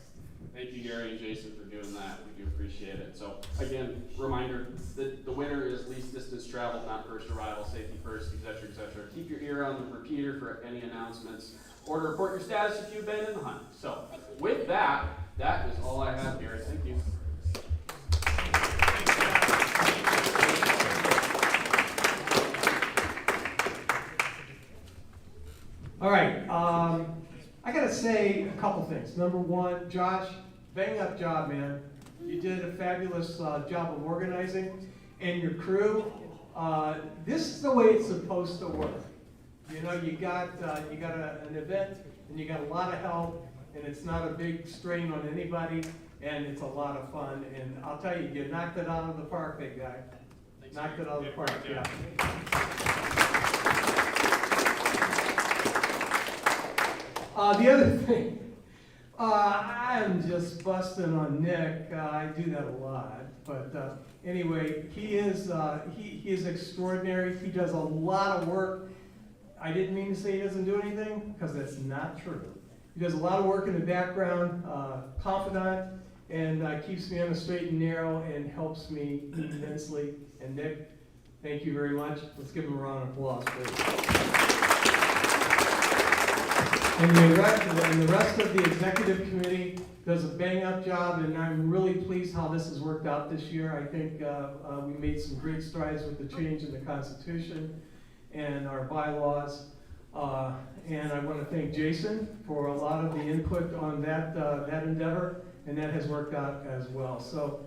Speaker 13: Thank you, Gary and Jason, for doing that. We do appreciate it. So, again, reminder, the winner is least distance traveled, not first arrival, safety first, et cetera, et cetera. Keep your ear on the repeater for any announcements, or to report your status if you've been in the hunt. So, with that, that is all I have, Gary. Thank you.
Speaker 1: All right, I gotta say a couple things. Number one, Josh, bang up job, man. You did a fabulous job of organizing, and your crew. This is the way it's supposed to work. You know, you got an event, and you got a lot of help, and it's not a big strain on anybody, and it's a lot of fun. And I'll tell you, you knocked it out of the park, big guy. Knocked it out of the park, yeah. The other thing, I'm just busting on Nick. I do that a lot, but anyway, he is extraordinary. He does a lot of work. I didn't mean to say he doesn't do anything, because that's not true. He does a lot of work in the background, confidant, and keeps me on the straight and narrow and helps me immensely. And Nick, thank you very much. Let's give him a round of applause, please. And the rest of the executive committee does a bang-up job, and I'm really pleased how this has worked out this year. I think we made some great strides with the change in the Constitution and our bylaws. And I want to thank Jason for a lot of the input on that endeavor, and that has worked out as well. So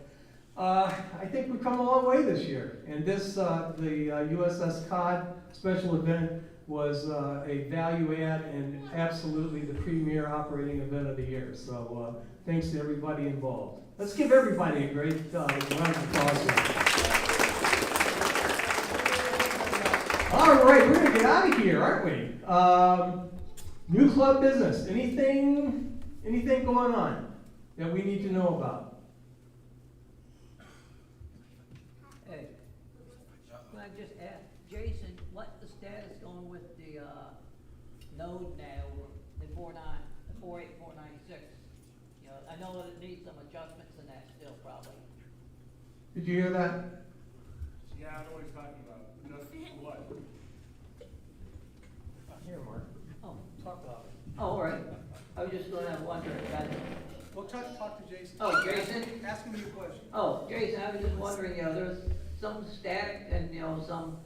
Speaker 1: I think we've come a long way this year. And this, the USS COD special event was a value add and absolutely the premier operating event of the year. So thanks to everybody involved. Let's give everybody a great round of applause. All right, we're gonna get out of here, aren't we? New club business. Anything going on that we need to know about?
Speaker 5: Hey, can I just ask Jason, what's the status going with the node now, the 48496? You know, I know that it needs some adjustments in that still, probably.
Speaker 1: Did you hear that?
Speaker 16: Yeah, I know what he's talking about. What?
Speaker 1: Here, Mark.
Speaker 5: Oh,
Speaker 1: Talk about it.
Speaker 5: oh, all right. I was just wondering about it.
Speaker 1: Well, talk to Jason.
Speaker 5: Oh, Jason?
Speaker 1: Ask him your question.
Speaker 5: Oh, Jason, I was just wondering, you know, there's some static and, you know, some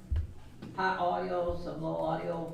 Speaker 5: high audio, some low audio